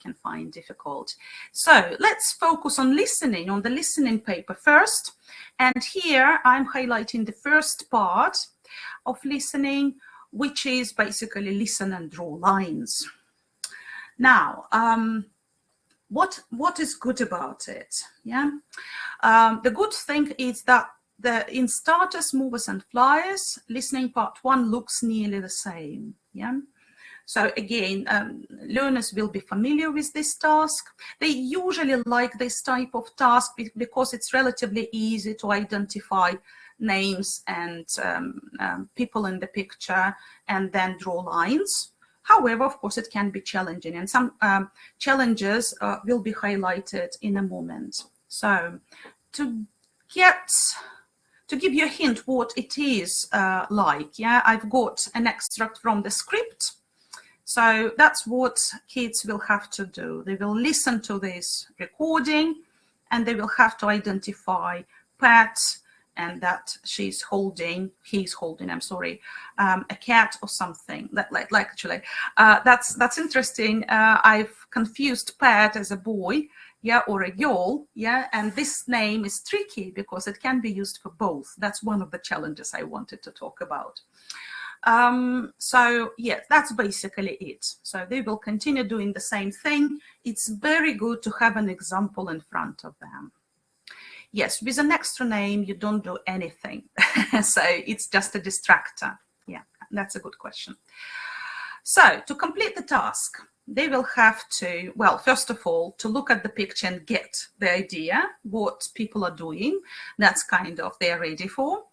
can find difficult. So let's focus on listening, on the listening paper first. And here I'm highlighting the first part of listening, which is basically listen and draw lines. Now, what is good about it? Yeah, the good thing is that in starters, movers, and flyers, listening part 1 looks nearly the same. Yeah. So again, learners will be familiar with this task. They usually like this type of task because it's relatively easy to identify names and people in the picture and then draw lines. However, of course, it can be challenging, and some challenges will be highlighted in a moment. So to give you a hint what it is like, yeah, I've got an extract from the script. So that's what kids will have to do. They will listen to this recording and they will have to identify Pat and that he's holding, I'm sorry, a cat or something. That's interesting. I've confused Pat as a boy, yeah, or a girl, yeah, and this name is tricky because it can be used for both. That's one of the challenges I wanted to talk about. So yeah, that's basically it. So they will continue doing the same thing. It's very good to have an example in front of them. Yes, with an extra name, you don't do anything. So it's just a distractor. Yeah, that's a good question. So to complete the task, they will have to, well, first of all, to look at the picture and get the idea what people are doing. That's kind of they're ready for.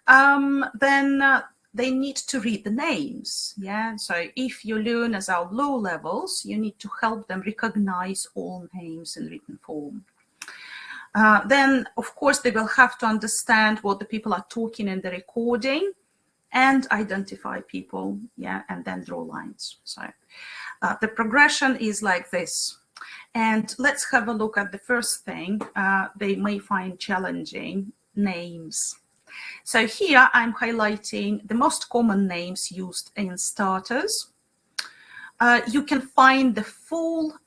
Then they need to read the names. Yeah, so if your learners are low levels, you need to help them recognize all names in written form. Then, of course, they will have to understand what the people are talking in the recording and identify people, yeah, and then draw lines. So the progression is like this. And let's have a look at the first thing they may find challenging: names. So here I'm highlighting the most common names used in starters. You can find the full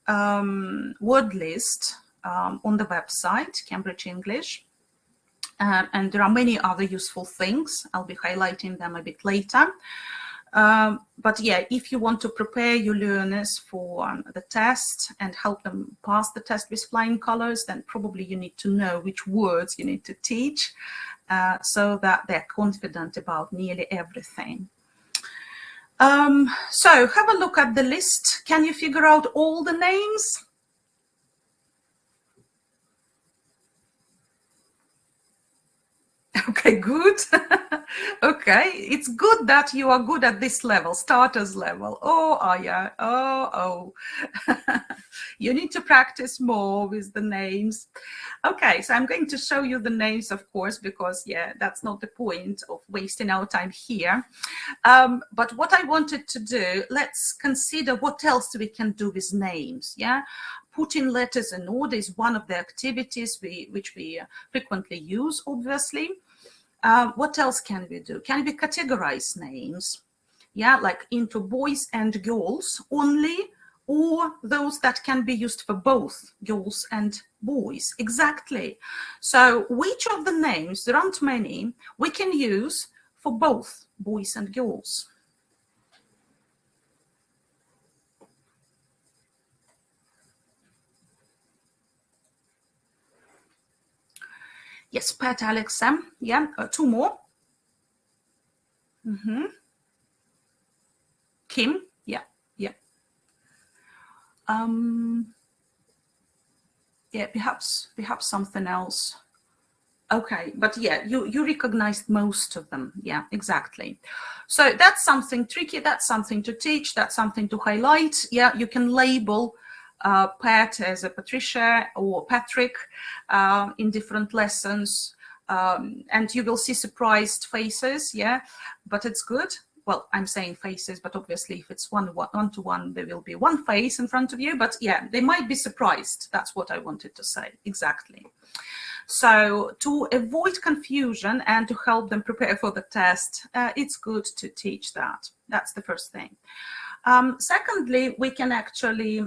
word list on the website, Cambridge English. And there are many other useful things. I'll be highlighting them a bit later. But yeah, if you want to prepare your learners for the test and help them pass the test with flying colors, then probably you need to know which words you need to teach so that they're confident about nearly everything. So have a look at the list. Can you figure out all the names? Okay, good. Okay, it's good that you are good at this level, starters level. Oh, yeah. Oh. You need to practice more with the names. Okay, so I'm going to show you the names, of course, because, yeah, that's not the point of wasting our time here. But what I wanted to do, let's consider what else we can do with names, yeah? Putting letters in order is one of the activities which we frequently use, obviously. What else can we do? Can we categorize names? Yeah, like into boys and girls only, or those that can be used for both girls and boys? Exactly. So which of the names, there aren't many, we can use for both boys and girls? Yes, Pat, Alex, Sam. Yeah, two more. Kim. Yeah. Yeah, perhaps something else. Okay, but yeah, you recognized most of them. Yeah, exactly. So that's something tricky. That's something to teach. That's something to highlight. Yeah, you can label Pat as a Patricia or Patrick in different lessons. And you will see surprised faces. Yeah, but it's good. Well, I'm saying faces, but obviously if it's one-to-one, there will be one face in front of you. But yeah, they might be surprised. That's what I wanted to say. Exactly. So to avoid confusion and to help them prepare for the test, it's good to teach that. That's the first thing. Secondly, we can actually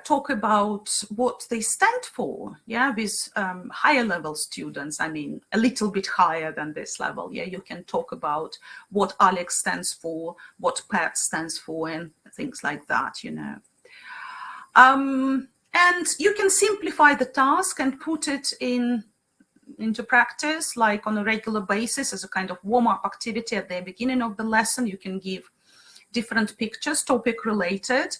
talk about what they stand for, yeah, with higher level students. I mean, a little bit higher than this level. Yeah, you can talk about what Alex stands for, what Pat stands for, and things like that, you know. And you can simplify the task and put it into practice, like on a regular basis as a kind of warm-up activity at the beginning of the lesson. You can give different pictures, topic related.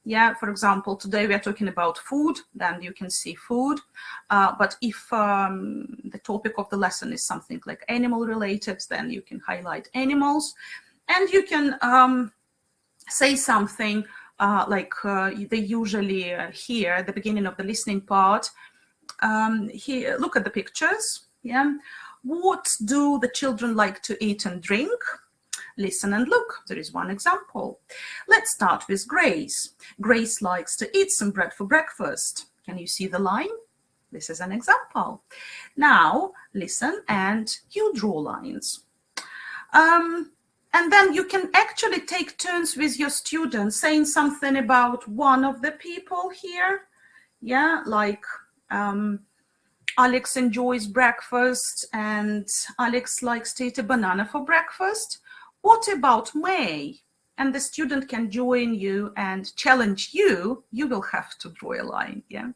Yeah, for example, today we are talking about food, then you can see food. But if the topic of the lesson is something like animal related, then you can highlight animals. And you can say something like they usually hear at the beginning of the listening part. Here, look at the pictures. Yeah, what do the children like to eat and drink? Listen and look. There is one example. Let's start with Grace. Grace likes to eat some bread for breakfast. Can you see the line? This is an example. Now listen and you draw lines. And then you can actually take turns with your students saying something about one of the people here. Yeah, like Alex enjoys breakfast and Alex likes to eat a banana for breakfast. What about May? and the student can join you and challenge you, you will have to draw a line. Yeah.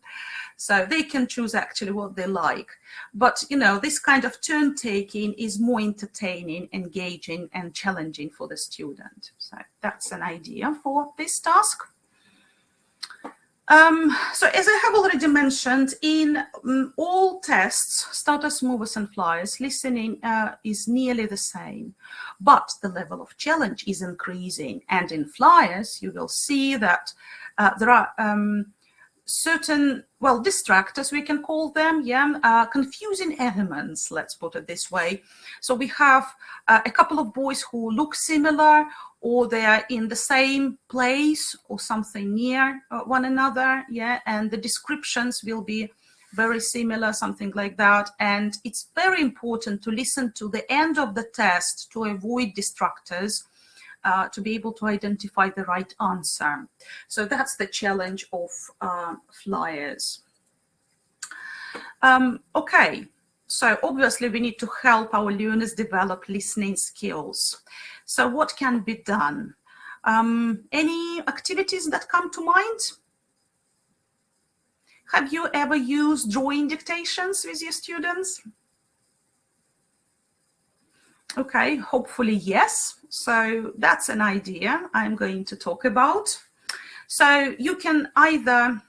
So they can choose actually what they like. But, you know, this kind of turn taking is more entertaining, engaging, and challenging for the student. So that's an idea for this task. So as I have already mentioned, in all tests, starters, movers, and flyers, listening is nearly the same, but the level of challenge is increasing. And in flyers, you will see that there are certain, well, distractors, we can call them, yeah, confusing elements, let's put it this way. So we have a couple of boys who look similar, or they are in the same place or something near one another, yeah, and the descriptions will be very similar, something like that. And it's very important to listen to the end of the test to avoid distractors, to be able to identify the right answer. So that's the challenge of flyers. Okay, so obviously we need to help our learners develop listening skills. So what can be done? Any activities that come to mind? Have you ever used drawing dictations with your students? Okay, hopefully yes. So that's an idea I'm going to talk about. So you can either,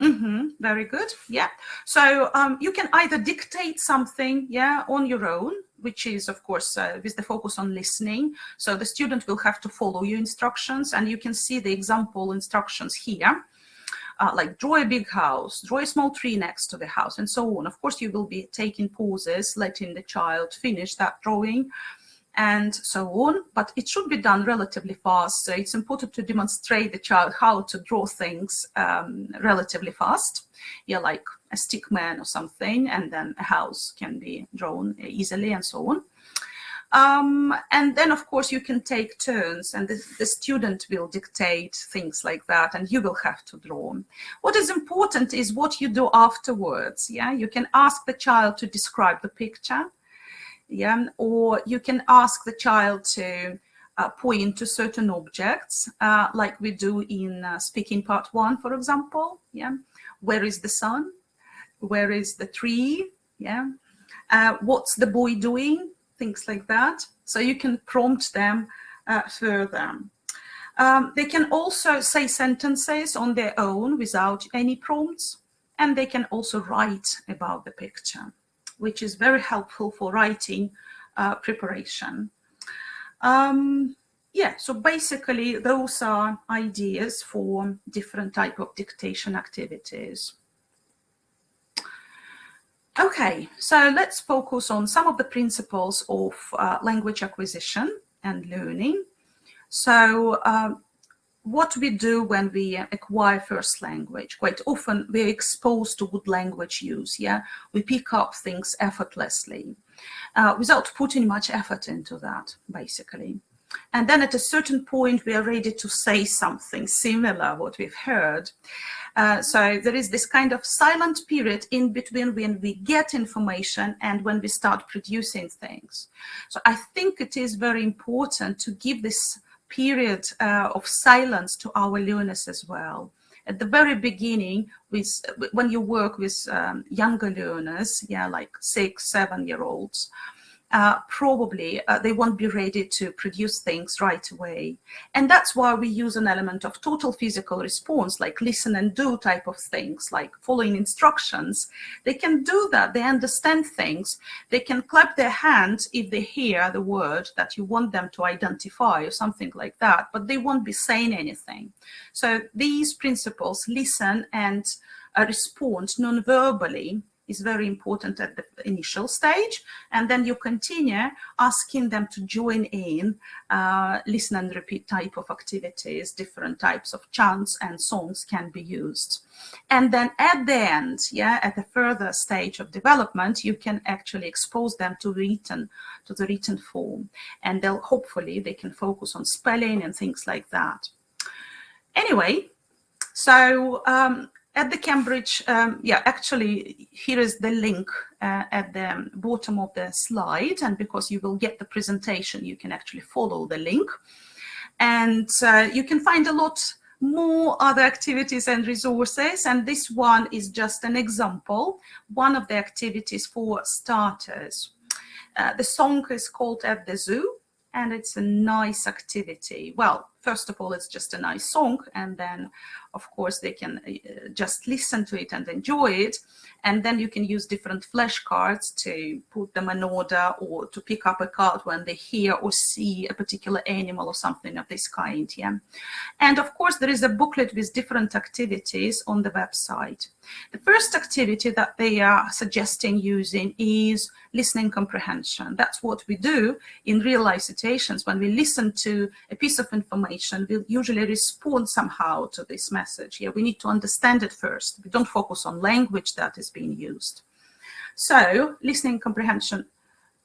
very good, yeah. So you can either dictate something, yeah, on your own, which is, of course, with the focus on listening. So the student will have to follow your instructions, and you can see the example instructions here. Like draw a big house, draw a small tree next to the house, and so on. Of course, you will be taking pauses, letting the child finish that drawing, and so on, but it should be done relatively fast. So it's important to demonstrate the child how to draw things relatively fast. Yeah, like a stick man or something, and then a house can be drawn easily, and so on. And then, of course, you can take turns, and the student will dictate things like that, and you will have to draw. What is important is what you do afterwards. Yeah, you can ask the child to describe the picture. Yeah, or you can ask the child to point to certain objects, like we do in speaking part 1, for example. Yeah, where is the sun? Where is the tree? Yeah, what's the boy doing? Things like that. So you can prompt them further. They can also say sentences on their own without any prompts, and they can also write about the picture, which is very helpful for writing preparation. Yeah, so basically those are ideas for different type of dictation activities. Okay, so let's focus on some of the principles of language acquisition and learning. So what we do when we acquire first language, quite often we're exposed to good language use. Yeah, we pick up things effortlessly without putting much effort into that, basically. And then at a certain point, we are ready to say something similar what we've heard. So there is this kind of silent period in between when we get information and when we start producing things. So I think it is very important to give this period of silence to our learners as well. At the very beginning, when you work with younger learners, yeah, like 6, 7-year-olds, probably they won't be ready to produce things right away. And that's why we use an element of total physical response, like listen and do type of things, like following instructions. They can do that, they understand things. They can clap their hands if they hear the word that you want them to identify or something like that, but they won't be saying anything. So these principles, listen and respond non-verbally, is very important at the initial stage, and then you continue asking them to join in listen and repeat type of activities. Different types of chants and songs can be used, and then at the end, yeah, at the further stage of development, you can actually expose them to the written form, and they'll hopefully they can focus on spelling and things like that. Anyway, so at the Cambridge, yeah, actually, here is the link at the bottom of the slide. And because you will get the presentation, you can actually follow the link. And you can find a lot more other activities and resources, and this one is just an example, one of the activities for starters. The song is called At the Zoo, and it's a nice activity. Well, first of all, it's just a nice song, and then of course they can just listen to it and enjoy it. And then you can use different flashcards to put them in order, or to pick up a card when they hear or see a particular animal or something of this kind. Yeah. And of course, there is a booklet with different activities on the website. The first activity that they are suggesting using is listening comprehension. That's what we do in real life situations. When we listen to a piece of information, we'll usually respond somehow to this message. Yeah, we need to understand it first. We don't focus on language that is being used. So listening comprehension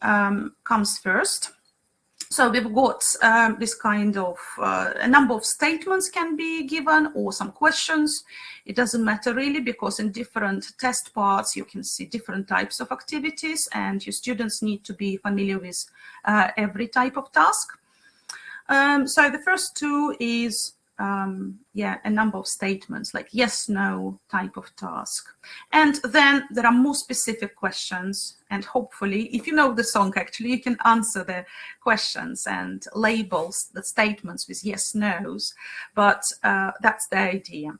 comes first. So we've got this kind of, a number of statements can be given, or some questions. It doesn't matter really, because in different test parts you can see different types of activities, and your students need to be familiar with every type of task. So the first two is a number of statements, like yes, no type of task. And then there are more specific questions, and hopefully, if you know the song, actually, you can answer the questions and labels the statements with yes, no's, but that's the idea.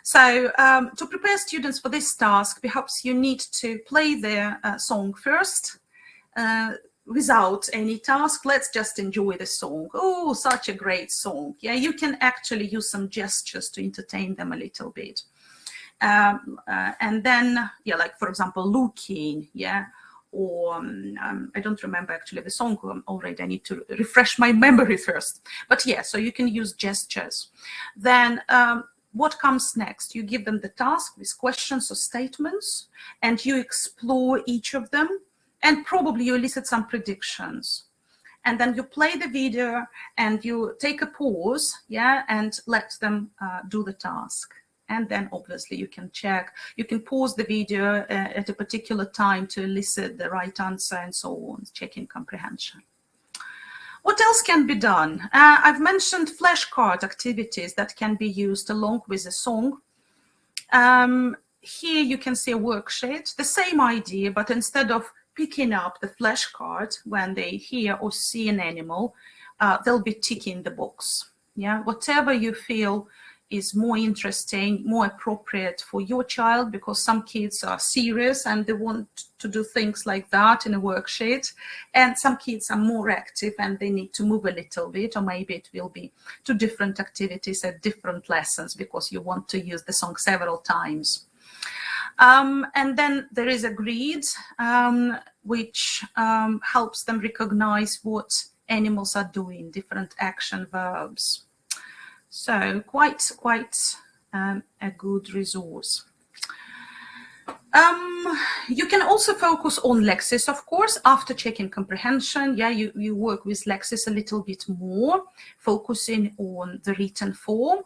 So to prepare students for this task, perhaps you need to play the song first, without any task. Let's just enjoy the song. Oh, such a great song. Yeah, you can actually use some gestures to entertain them a little bit. And then, yeah, like for example, looking, yeah, or I don't remember actually the song already. I need to refresh my memory first. But yeah, so you can use gestures. Then what comes next? You give them the task with questions or statements, and you explore each of them. And probably you elicit some predictions. And then you play the video and you take a pause, yeah, and let them do the task. And then obviously you can check, you can pause the video at a particular time to elicit the right answer and so on, checking comprehension. What else can be done? I've mentioned flashcard activities that can be used along with a song. Here you can see a worksheet, the same idea, but instead of picking up the flashcard when they hear or see an animal, they'll be ticking the box. Yeah, whatever you feel is more interesting, more appropriate for your child, because some kids are serious and they want to do things like that in a worksheet, and some kids are more active and they need to move a little bit, or maybe it will be two different activities at different lessons because you want to use the song several times. And then there is a grid, which helps them recognize what animals are doing, different action verbs. So quite a good resource. You can also focus on lexis, of course, after checking comprehension. Yeah, you work with lexis a little bit more, focusing on the written form.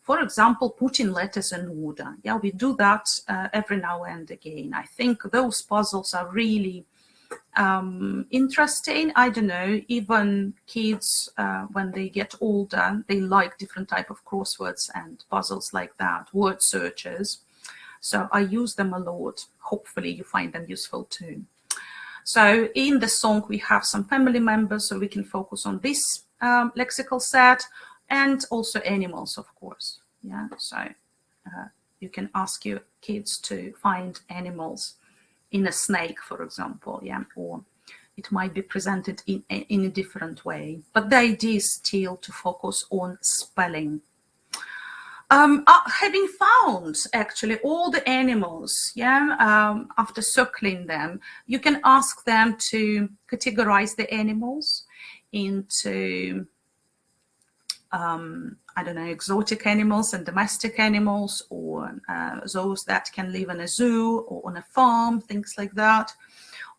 For example, putting letters in order. Yeah, we do that every now and again. I think those puzzles are really interesting. I don't know, even kids, when they get older, they like different type of crosswords and puzzles like that, word searches. So I use them a lot. Hopefully you find them useful too. So in the song, we have some family members, so we can focus on this lexical set, and also animals, of course. Yeah, so you can ask your kids to find animals in a snake, for example, yeah, or it might be presented in a different way. But the idea is still to focus on spelling. Having found actually all the animals, yeah, after circling them, you can ask them to categorize the animals into I don't know, exotic animals and domestic animals, or those that can live in a zoo or on a farm, things like that.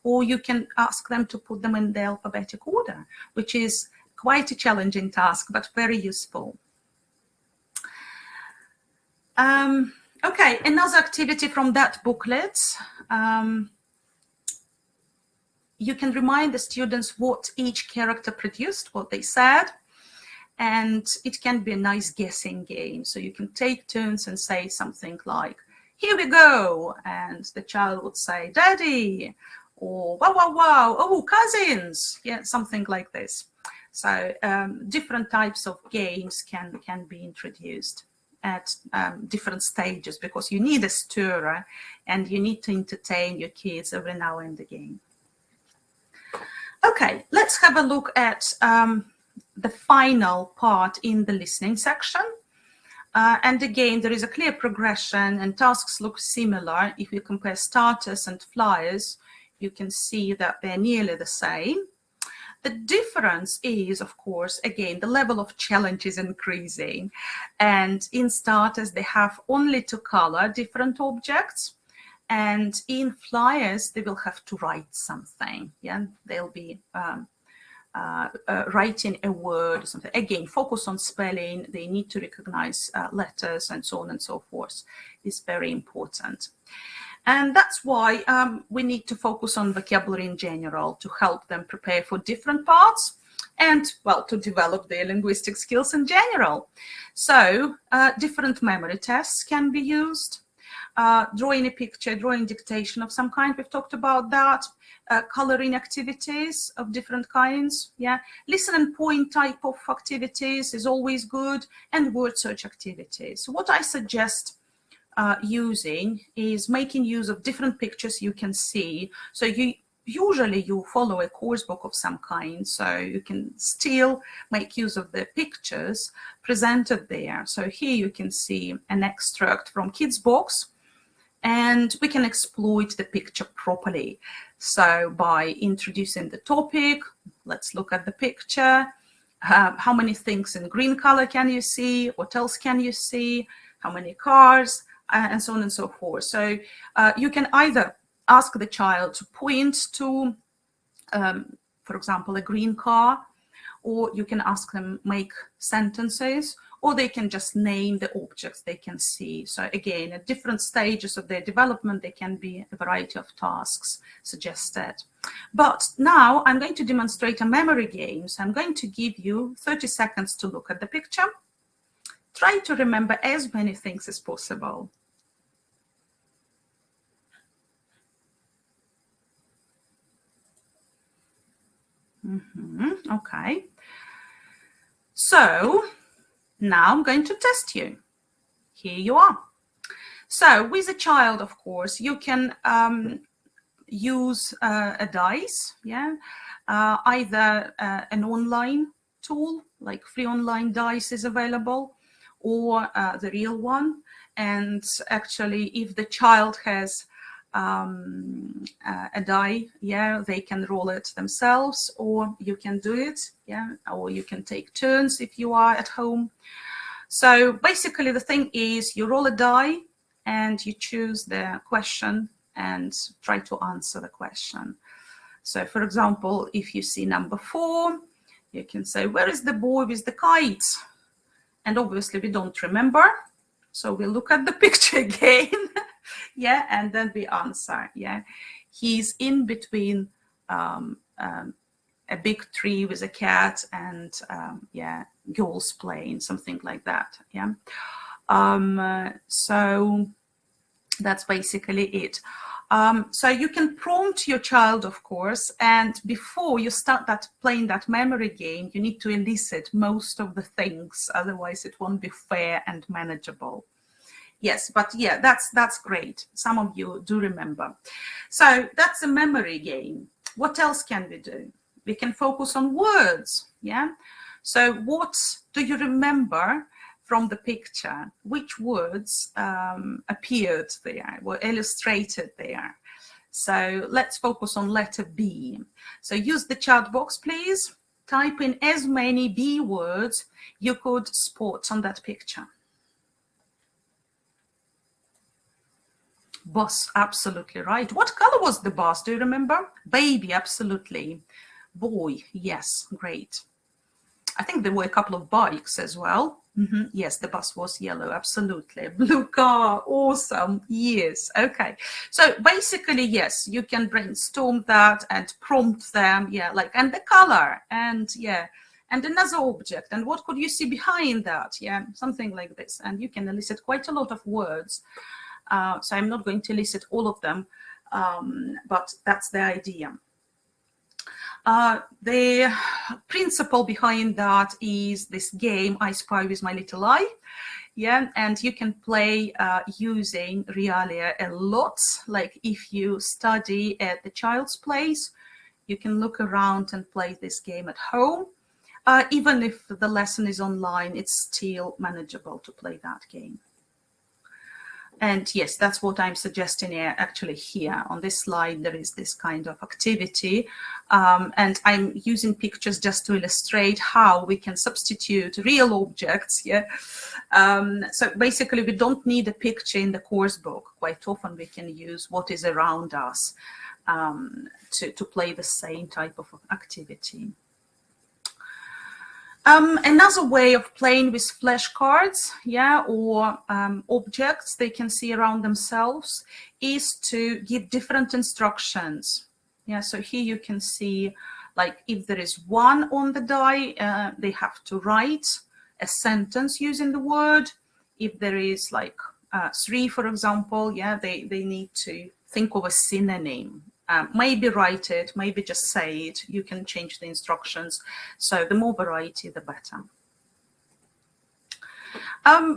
Or you can ask them to put them in the alphabetic order, which is quite a challenging task, but very useful. Okay, another activity from that booklet. You can remind the students what each character produced, what they said. And it can be a nice guessing game. So you can take turns and say something like, here we go. And the child would say, Daddy, or wow, wow, wow, oh, cousins. Yeah, something like this. So different types of games can be introduced at different stages, because you need a stirrer and you need to entertain your kids every now and again. Okay, let's have a look at the final part in the listening section. And again, there is a clear progression and tasks look similar. If you compare starters and flyers, you can see that they're nearly the same. The difference is, of course, again, the level of challenge is increasing. And in starters, they have only to color different objects. And in flyers, they will have to write something. Yeah, they'll be writing a word or something. Again, focus on spelling. They need to recognize letters and so on and so forth. Is very important. And that's why we need to focus on vocabulary in general to help them prepare for different parts and, well, to develop their linguistic skills in general. So different memory tests can be used. Drawing a picture, drawing dictation of some kind, we've talked about that. Coloring activities of different kinds, yeah. Listen and point type of activities is always good, and word search activities. What I suggest using is making use of different pictures you can see. So usually you follow a course book of some kind, so you can still make use of the pictures presented there. So here you can see an extract from kids' books, and we can exploit the picture properly. So by introducing the topic, let's look at the picture. How many things in green color can you see? What else can you see? How many cars? And so on and so forth. So you can either ask the child to point to, for example, a green car, or you can ask them make sentences, or they can just name the objects they can see. So again, at different stages of their development, there can be a variety of tasks suggested. But now I'm going to demonstrate a memory game. So I'm going to give you 30 seconds to look at the picture. Try to remember as many things as possible. Okay. So now I'm going to test you. Here you are. So with a child, of course, you can use a dice, yeah, either an online tool, like free online dice is available, or the real one. And actually, if the child has a die, yeah, they can roll it themselves, or you can do it, yeah, or you can take turns if you are at home. So basically the thing is, you roll a die and you choose the question and try to answer the question. So for example, if you see number 4, you can say, where is the boy with the kite? And obviously we don't remember, so we look at the picture again. Yeah, and then we answer. Yeah, he's in between a big tree with a cat and yeah, girls playing, something like that. Yeah, so that's basically it. So you can prompt your child, of course, and before you start playing that memory game, you need to elicit most of the things, otherwise it won't be fair and manageable. Yes, but yeah, that's great. Some of you do remember. So that's a memory game. What else can we do? We can focus on words, yeah? So what do you remember from the picture? Which words appeared there, were illustrated there? So let's focus on letter B. So use the chat box, please. Type in as many B words you could spot on that picture. Bus, absolutely right. What color was the bus? Do you remember? Baby, absolutely. Boy, yes, great. I think there were a couple of bikes as well. Yes, the bus was yellow, absolutely. Blue car, awesome. Yes, okay. So basically, yes, you can brainstorm that and prompt them, yeah, like, and the color, and yeah, and another object. And what could you see behind that? Yeah, something like this. And you can elicit quite a lot of words. So I'm not going to elicit all of them, but that's the idea. The principle behind that is this game, I Spy with My Little Eye. Yeah, and you can play using realia a lot. Like if you study at the child's place, you can look around and play this game at home. Even if the lesson is online, it's still manageable to play that game. And yes, that's what I'm suggesting here. Actually, here on this slide, there is this kind of activity. And I'm using pictures just to illustrate how we can substitute real objects. Yeah. So basically, we don't need a picture in the course book. Quite often, we can use what is around us to play the same type of activity. Another way of playing with flashcards, yeah, or objects they can see around themselves, is to give different instructions. Yeah, so here you can see, like, if there is 1 on the die, they have to write a sentence using the word. If there is like 3, for example, yeah, they need to think of a synonym. Maybe write it, maybe just say it. You can change the instructions. So the more variety, the better.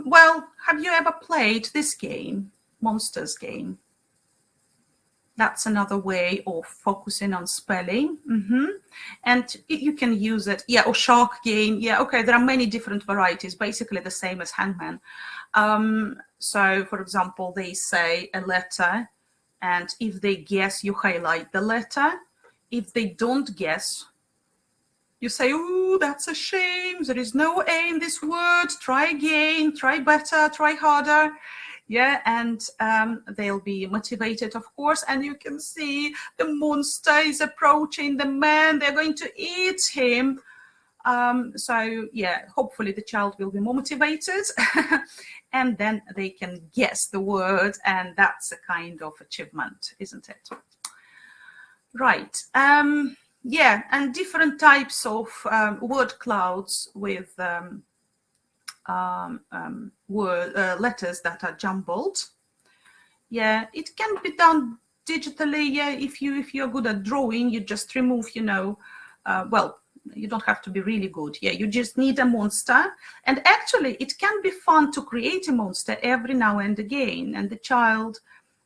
Well, have you ever played this game, Monsters game? That's another way of focusing on spelling. And you can use it, yeah, or Shark game. Yeah, okay, there are many different varieties, basically the same as Hangman. So, for example, they say a letter, and if they guess, you highlight the letter. If they don't guess, you say, oh, that's a shame. There is no A in this word. Try again, try better, try harder. Yeah, and they'll be motivated, of course. And you can see the monster is approaching the man. They're going to eat him. So, yeah, hopefully the child will be more motivated. And then they can guess the word, and that's a kind of achievement, isn't it? Right. Yeah, and different types of word clouds with letters that are jumbled. Yeah, it can be done digitally. Yeah, if you're good at drawing, you just remove, well, you don't have to be really good. Yeah, you just need a monster. And actually, it can be fun to create a monster every now and again, and the child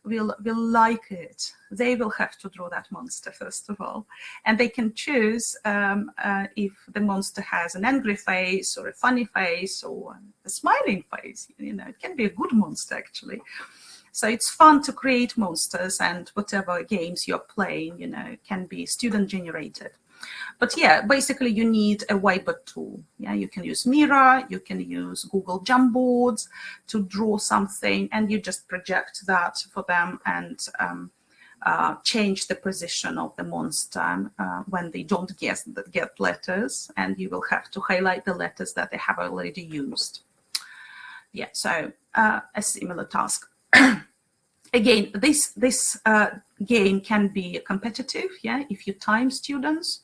will like it. They will have to draw that monster, first of all. And they can choose if the monster has an angry face or a funny face or a smiling face. It can be a good monster, actually. So it's fun to create monsters, and whatever games you're playing, can be student-generated. But yeah, basically you need a whiteboard tool. Yeah, you can use Mira, you can use Google Jamboards to draw something, and you just project that for them and change the position of the monster when they don't get letters, and you will have to highlight the letters that they have already used. Yeah, so a similar task. Again, this game can be competitive, yeah, if you time students.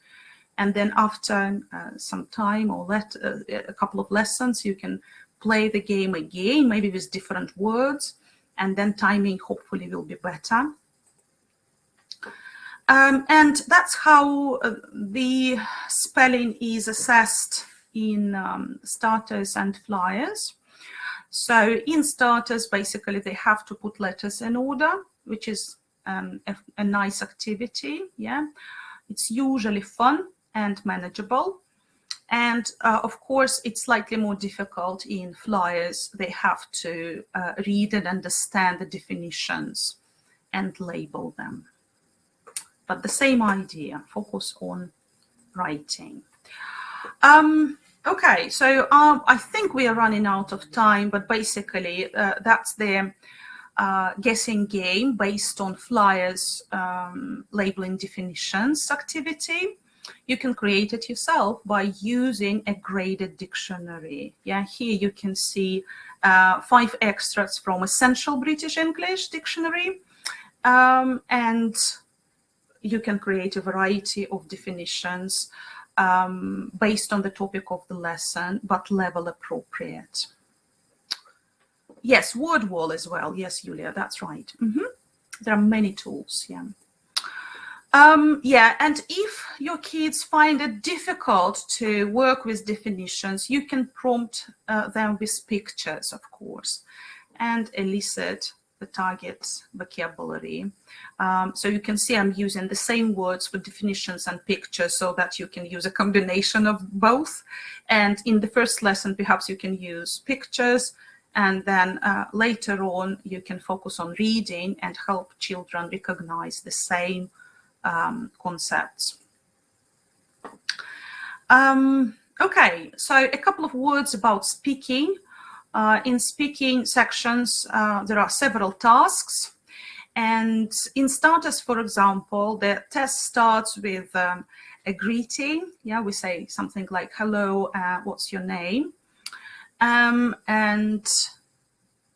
And then after some time or a couple of lessons, you can play the game again, maybe with different words, and then timing hopefully will be better. And that's how the spelling is assessed in starters and flyers. So in starters, basically, they have to put letters in order, which is a nice activity. Yeah, it's usually fun and manageable. And of course, it's slightly more difficult in flyers. They have to read and understand the definitions and label them. But the same idea, focus on writing. Okay, so I think we are running out of time, but basically that's the guessing game based on flyers labeling definitions activity. You can create it yourself by using a graded dictionary. Yeah, here you can see 5 extracts from Essential British English Dictionary, and you can create a variety of definitions based on the topic of the lesson, but level appropriate. Yes, word wall as well. Yes, Julia, that's right. There are many tools, yeah. Yeah, and if your kids find it difficult to work with definitions, you can prompt them with pictures, of course, and elicit the target vocabulary. So you can see I'm using the same words for definitions and pictures so that you can use a combination of both. And in the first lesson, perhaps you can use pictures, and then later on, you can focus on reading and help children recognize the same concepts. Okay, so a couple of words about speaking. In speaking sections, there are several tasks. And in starters, for example, the test starts with a greeting. Yeah, we say something like, hello, what's your name? And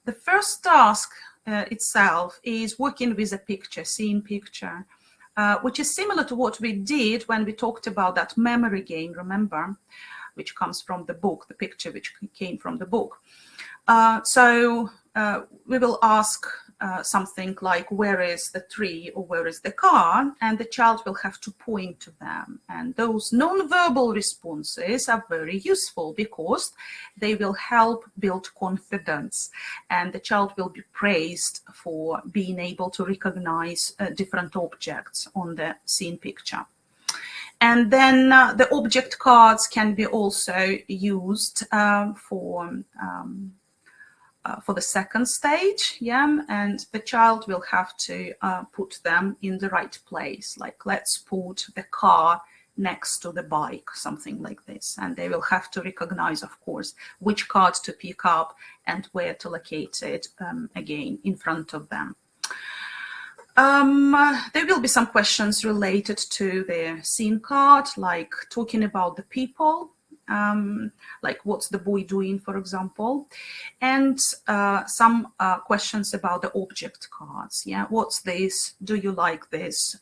the first task itself is working with a picture, seeing picture. Which is similar to what we did when we talked about that memory game, remember, which comes from the book, the picture which came from the book. So we will ask something like, where is the tree or where is the car? And the child will have to point to them. And those non-verbal responses are very useful because they will help build confidence. And the child will be praised for being able to recognize different objects on the scene picture. And then the object cards can be also used for the second stage, yeah, and the child will have to put them in the right place, like let's put the car next to the bike, something like this, and they will have to recognize, of course, which card to pick up and where to locate it again in front of them. There will be some questions related to the scene card, like talking about the people, like what's the boy doing, for example, and some questions about the object cards. Yeah, what's this? Do you like this?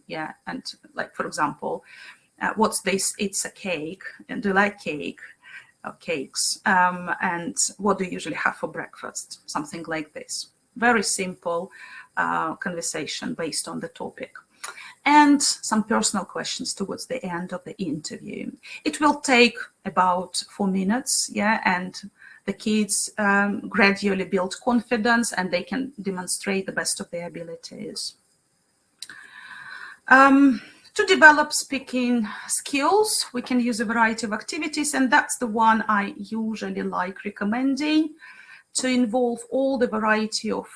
Yeah, and like, for example, what's this? It's a cake. And do you like cake? Cakes. And what do you usually have for breakfast? Something like this. Very simple conversation based on the topic. And some personal questions towards the end of the interview. It will take about 4 minutes, yeah, and the kids gradually build confidence and they can demonstrate the best of their abilities. To develop speaking skills, we can use a variety of activities, and that's the one I usually like recommending, to involve all the variety of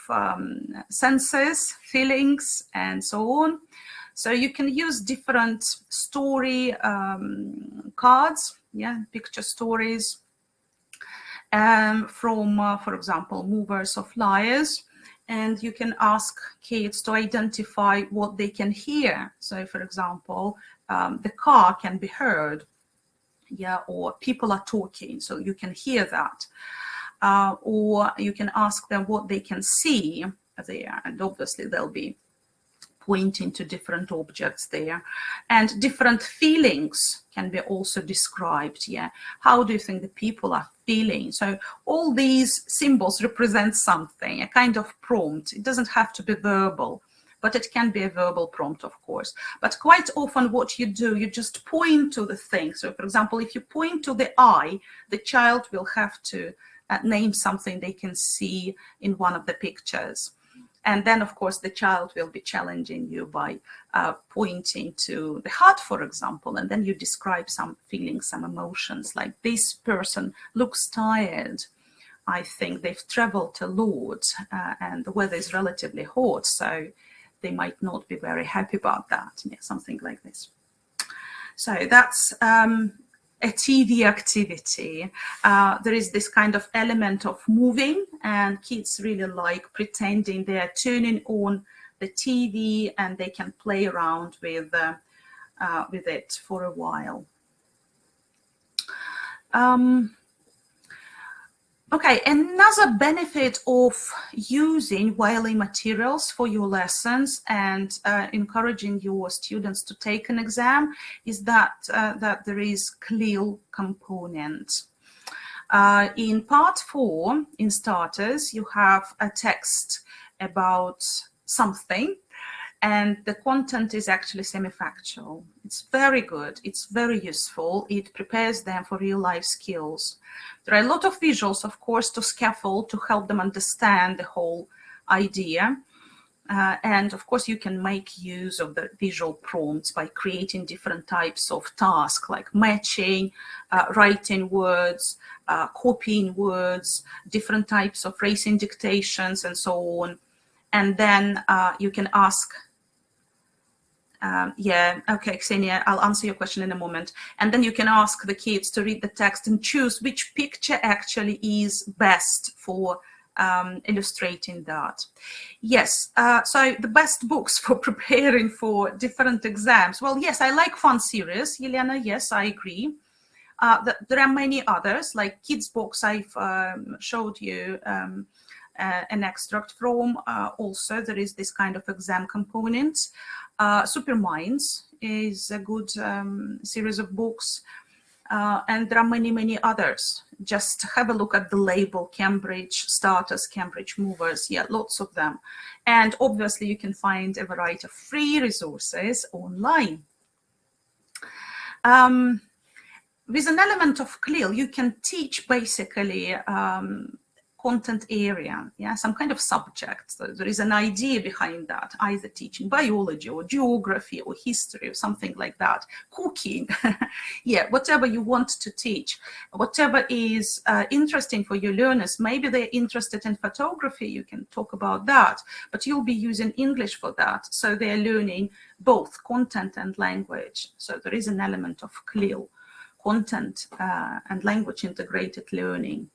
senses, feelings, and so on. So you can use different story cards, yeah, picture stories from, for example, movers or flyers. And you can ask kids to identify what they can hear. So, for example, the car can be heard, yeah, or people are talking, so you can hear that. Or you can ask them what they can see there, and obviously they'll be pointing to different objects there. And different feelings can be also described, yeah. How do you think the people are feeling? So all these symbols represent something, a kind of prompt. It doesn't have to be verbal, but it can be a verbal prompt, of course. But quite often what you do, you just point to the thing. So for example, if you point to the eye, the child will have to name something they can see in one of the pictures. And then, of course, the child will be challenging you by pointing to the heart, for example, and then you describe some feelings, some emotions, like this person looks tired. I think they've traveled a lot and the weather is relatively hot, so they might not be very happy about that. Yeah, something like this. So that's a TV activity. There is this kind of element of moving, and kids really like pretending they are turning on the TV and they can play around with it for a while. Okay, another benefit of using YLE materials for your lessons and encouraging your students to take an exam is that, that there is CLIL component. In part 4, in starters, you have a text about something, and the content is actually semi-factual. It's very good, it's very useful, it prepares them for real-life skills. There are a lot of visuals, of course, to scaffold, to help them understand the whole idea. And of course, you can make use of the visual prompts by creating different types of tasks like matching, writing words, copying words, different types of racing dictations, and so on. And then you can ask, yeah, okay, Ksenia, I'll answer your question in a moment. And then you can ask the kids to read the text and choose which picture actually is best for illustrating that. Yes, so the best books for preparing for different exams. Well, yes, I like fun series, Yelena, yes, I agree. There are many others, like kids' books I've showed you an extract from. Also, there is this kind of exam component. Super Minds is a good series of books. And there are many, many others. Just have a look at the label, Cambridge Starters, Cambridge Movers, yeah, lots of them. And obviously you can find a variety of free resources online. With an element of CLIL, you can teach basically content area, yeah, some kind of subject. So there is an idea behind that, either teaching biology or geography or history or something like that, cooking, yeah, whatever you want to teach, whatever is interesting for your learners. Maybe they're interested in photography, you can talk about that, but you'll be using English for that. So they're learning both content and language. So there is an element of CLIL, content and language integrated learning.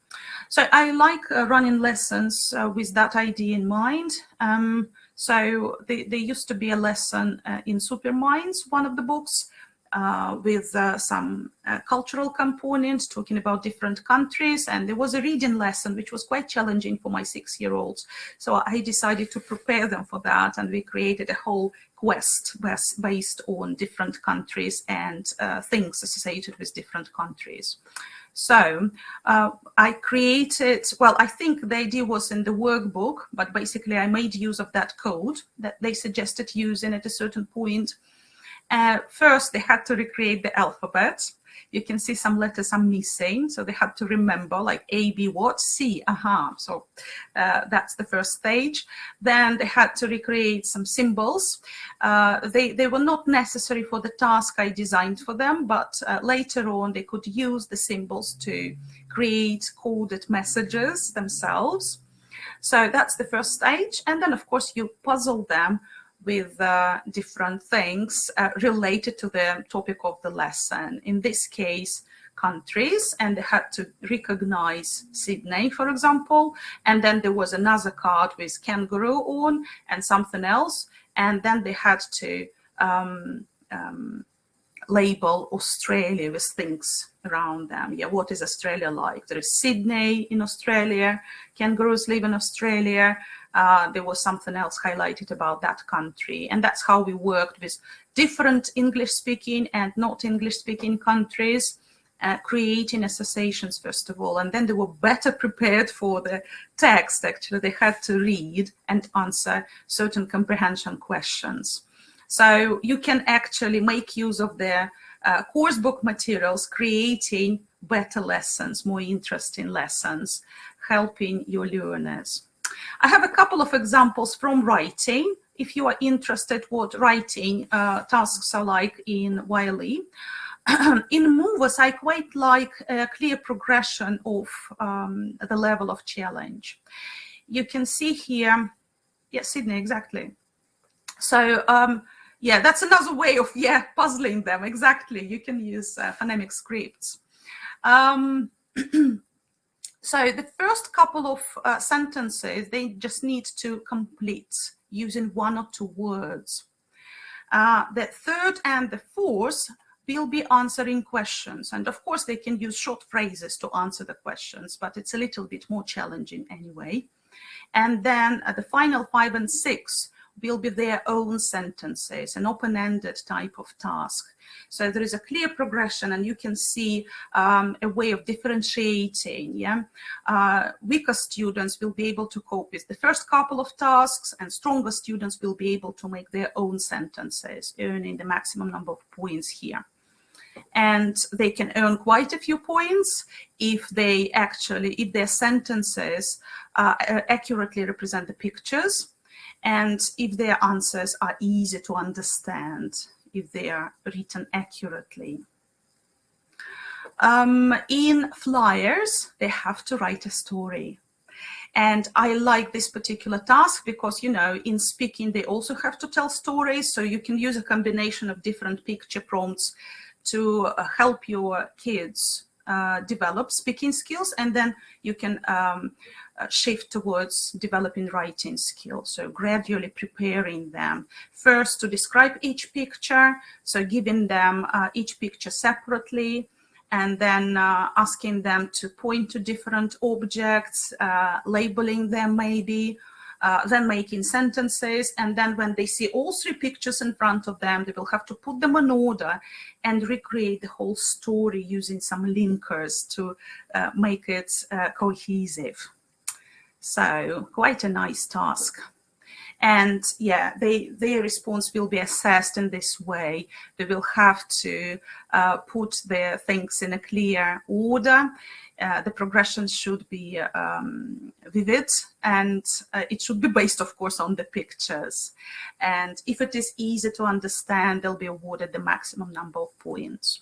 So I like running lessons with that idea in mind. So there used to be a lesson in Super Minds, one of the books, with some cultural components, talking about different countries. And there was a reading lesson, which was quite challenging for my 6-year-olds. So I decided to prepare them for that. And we created a whole quest based on different countries and things associated with different countries. So I created, well, I think the idea was in the workbook, but basically I made use of that code that they suggested using at a certain point. First, they had to recreate the alphabet. You can see some letters are missing, so they had to remember, like A, B, what? C, So that's the first stage. Then they had to recreate some symbols. They were not necessary for the task I designed for them, but later on they could use the symbols to create coded messages themselves. So that's the first stage. And then, of course, you puzzle them with different things related to the topic of the lesson. In this case, countries, and they had to recognize Sydney, for example. And then there was another card with kangaroo on and something else. And then they had to label Australia with things around them. Yeah, what is Australia like? There is Sydney in Australia, kangaroos live in Australia. There was something else highlighted about that country. And that's how we worked with different English-speaking and not English-speaking countries, creating associations, first of all. And then they were better prepared for the text, actually. They had to read and answer certain comprehension questions. So you can actually make use of their course book materials, creating better lessons, more interesting lessons, helping your learners. I have a couple of examples from writing, if you are interested what writing tasks are like in YLE. In movers, I quite like a clear progression of the level of challenge. You can see here, yes, Sydney, exactly. So, yeah, that's another way of, yeah, puzzling them, exactly. You can use phonemic scripts. So the first couple of sentences, they just need to complete using 1 or 2 words. The third and the fourth, will be answering questions. And of course, they can use short phrases to answer the questions, but it's a little bit more challenging anyway. And then the final 5 and 6 will be their own sentences, an open-ended type of task. So there is a clear progression, and you can see a way of differentiating. Yeah, weaker students will be able to cope with the first couple of tasks, and stronger students will be able to make their own sentences, earning the maximum number of points here. And they can earn quite a few points if their sentences accurately represent the pictures, and if their answers are easy to understand, if they are written accurately. In flyers, they have to write a story. And I like this particular task because, you know, in speaking, they also have to tell stories. So you can use a combination of different picture prompts to help your kids develop speaking skills, and then you can shift towards developing writing skills. So gradually preparing them first to describe each picture, so giving them each picture separately, and then asking them to point to different objects, labeling them maybe, then making sentences, and then when they see all 3 pictures in front of them, they will have to put them in order and recreate the whole story using some linkers to make it cohesive. So quite a nice task. And yeah, their response will be assessed in this way. They will have to put their things in a clear order. The progression should be vivid, and it should be based, of course, on the pictures. And if it is easy to understand, they'll be awarded the maximum number of points.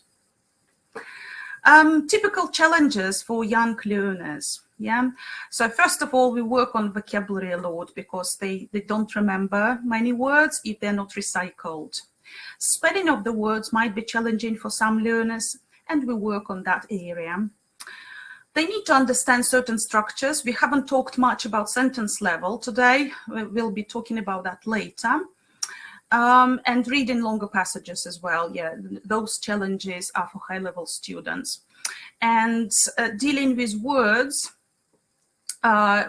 Typical challenges for young learners. Yeah. So first of all, we work on vocabulary a lot because they don't remember many words if they're not recycled. Spelling of the words might be challenging for some learners, and we work on that area. They need to understand certain structures. We haven't talked much about sentence level today. We'll be talking about that later. And reading longer passages as well. Yeah, those challenges are for high-level students. And dealing with words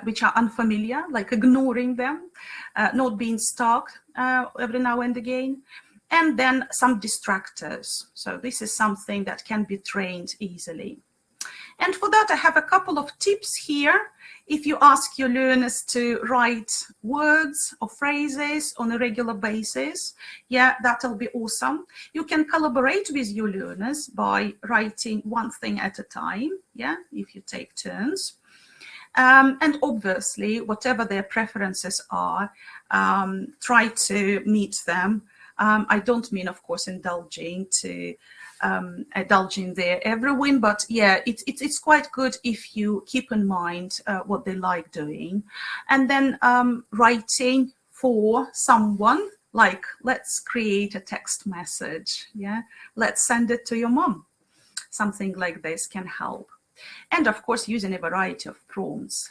which are unfamiliar, like ignoring them, not being stuck every now and again, and then some distractors. So this is something that can be trained easily. And for that, I have a couple of tips here. If you ask your learners to write words or phrases on a regular basis, yeah, that'll be awesome. You can collaborate with your learners by writing one thing at a time, yeah, if you take turns. And obviously, whatever their preferences are, try to meet them. I don't mean, of course, indulging their every whim, but yeah, it's quite good if you keep in mind what they like doing. And then writing for someone, like, let's create a text message, yeah, let's send it to your mom. Something like this can help. And of course, using a variety of prompts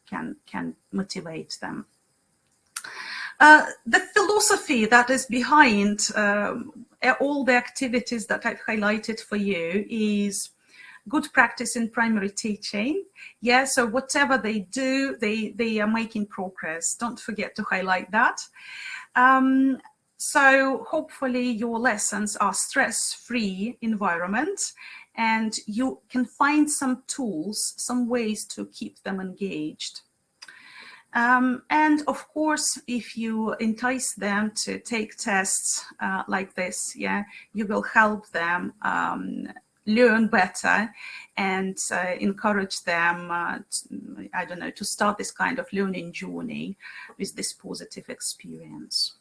can motivate them. The philosophy that is behind all the activities that I've highlighted for you is good practice in primary teaching. Yeah, so whatever they do, they are making progress. Don't forget to highlight that. So hopefully your lessons are stress-free environment, and you can find some tools, some ways to keep them engaged. And of course, if you entice them to take tests like this, yeah, you will help them learn better and encourage them, I don't know, to start this kind of learning journey with this positive experience.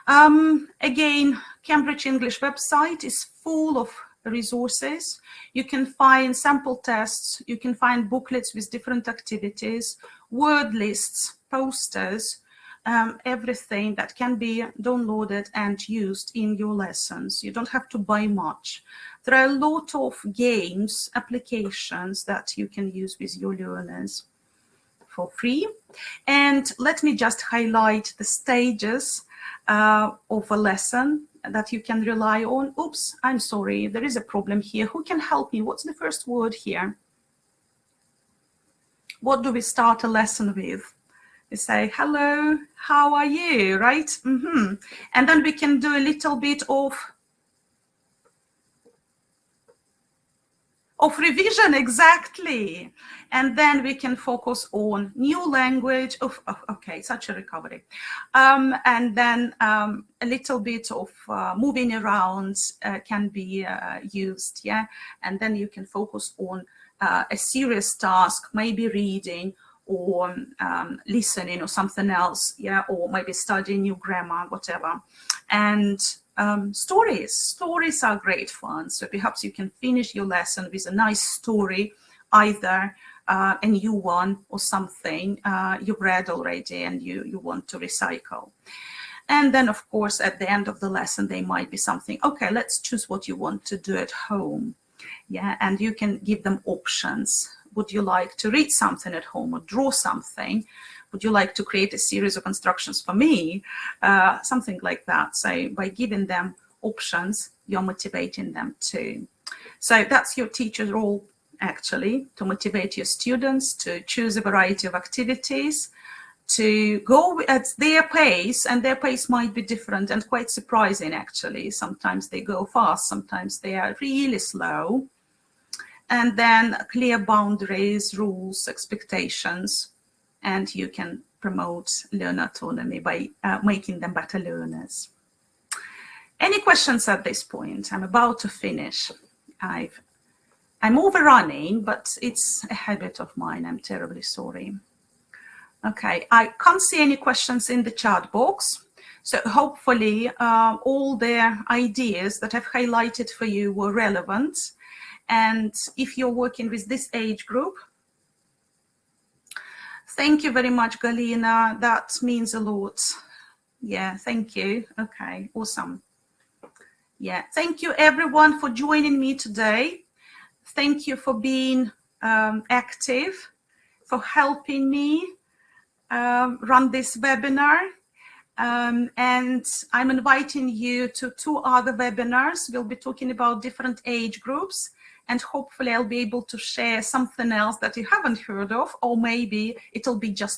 Again, Cambridge English website is full of resources. You can find sample tests, you can find booklets with different activities, word lists, posters, everything that can be downloaded and used in your lessons. You don't have to buy much. There are a lot of games, applications that you can use with your learners. for free. And let me just highlight the stages of a lesson that you can rely on. Oops, I'm sorry, there is a problem here. Who can help me? What's the first word here? What do we start a lesson with? We say, hello, how are you, right? And then we can do a little bit of revision, exactly. And then we can focus on new language. Okay, such a recovery. And then a little bit of moving around can be used, yeah. And then you can focus on a serious task, maybe reading or listening or something else, yeah, or maybe studying new grammar, whatever. And stories are great fun. So perhaps you can finish your lesson with a nice story, either a new one or something you've read already and you want to recycle. And then, of course, at the end of the lesson, there might be something, okay, let's choose what you want to do at home. Yeah, and you can give them options. Would you like to read something at home or draw something? Would you like to create a series of instructions for me? Something like that. So by giving them options, you're motivating them too. So that's your teacher's role, actually, to motivate your students to choose a variety of activities, to go at their pace, and their pace might be different and quite surprising, actually. Sometimes they go fast, sometimes they are really slow. And then clear boundaries, rules, expectations, and you can promote learner autonomy by making them better learners. Any questions at this point? I'm about to finish. I'm overrunning, but it's a habit of mine. I'm terribly sorry. Okay, I can't see any questions in the chat box. So hopefully all the ideas that I've highlighted for you were relevant. And if you're working with this age group, thank you very much, Galina. That means a lot. Yeah, thank you. Okay, awesome. Yeah, thank you everyone for joining me today. Thank you for being active, for helping me run this webinar. And I'm inviting you to 2 other webinars. We'll be talking about different age groups, and hopefully I'll be able to share something else that you haven't heard of, or maybe it'll be just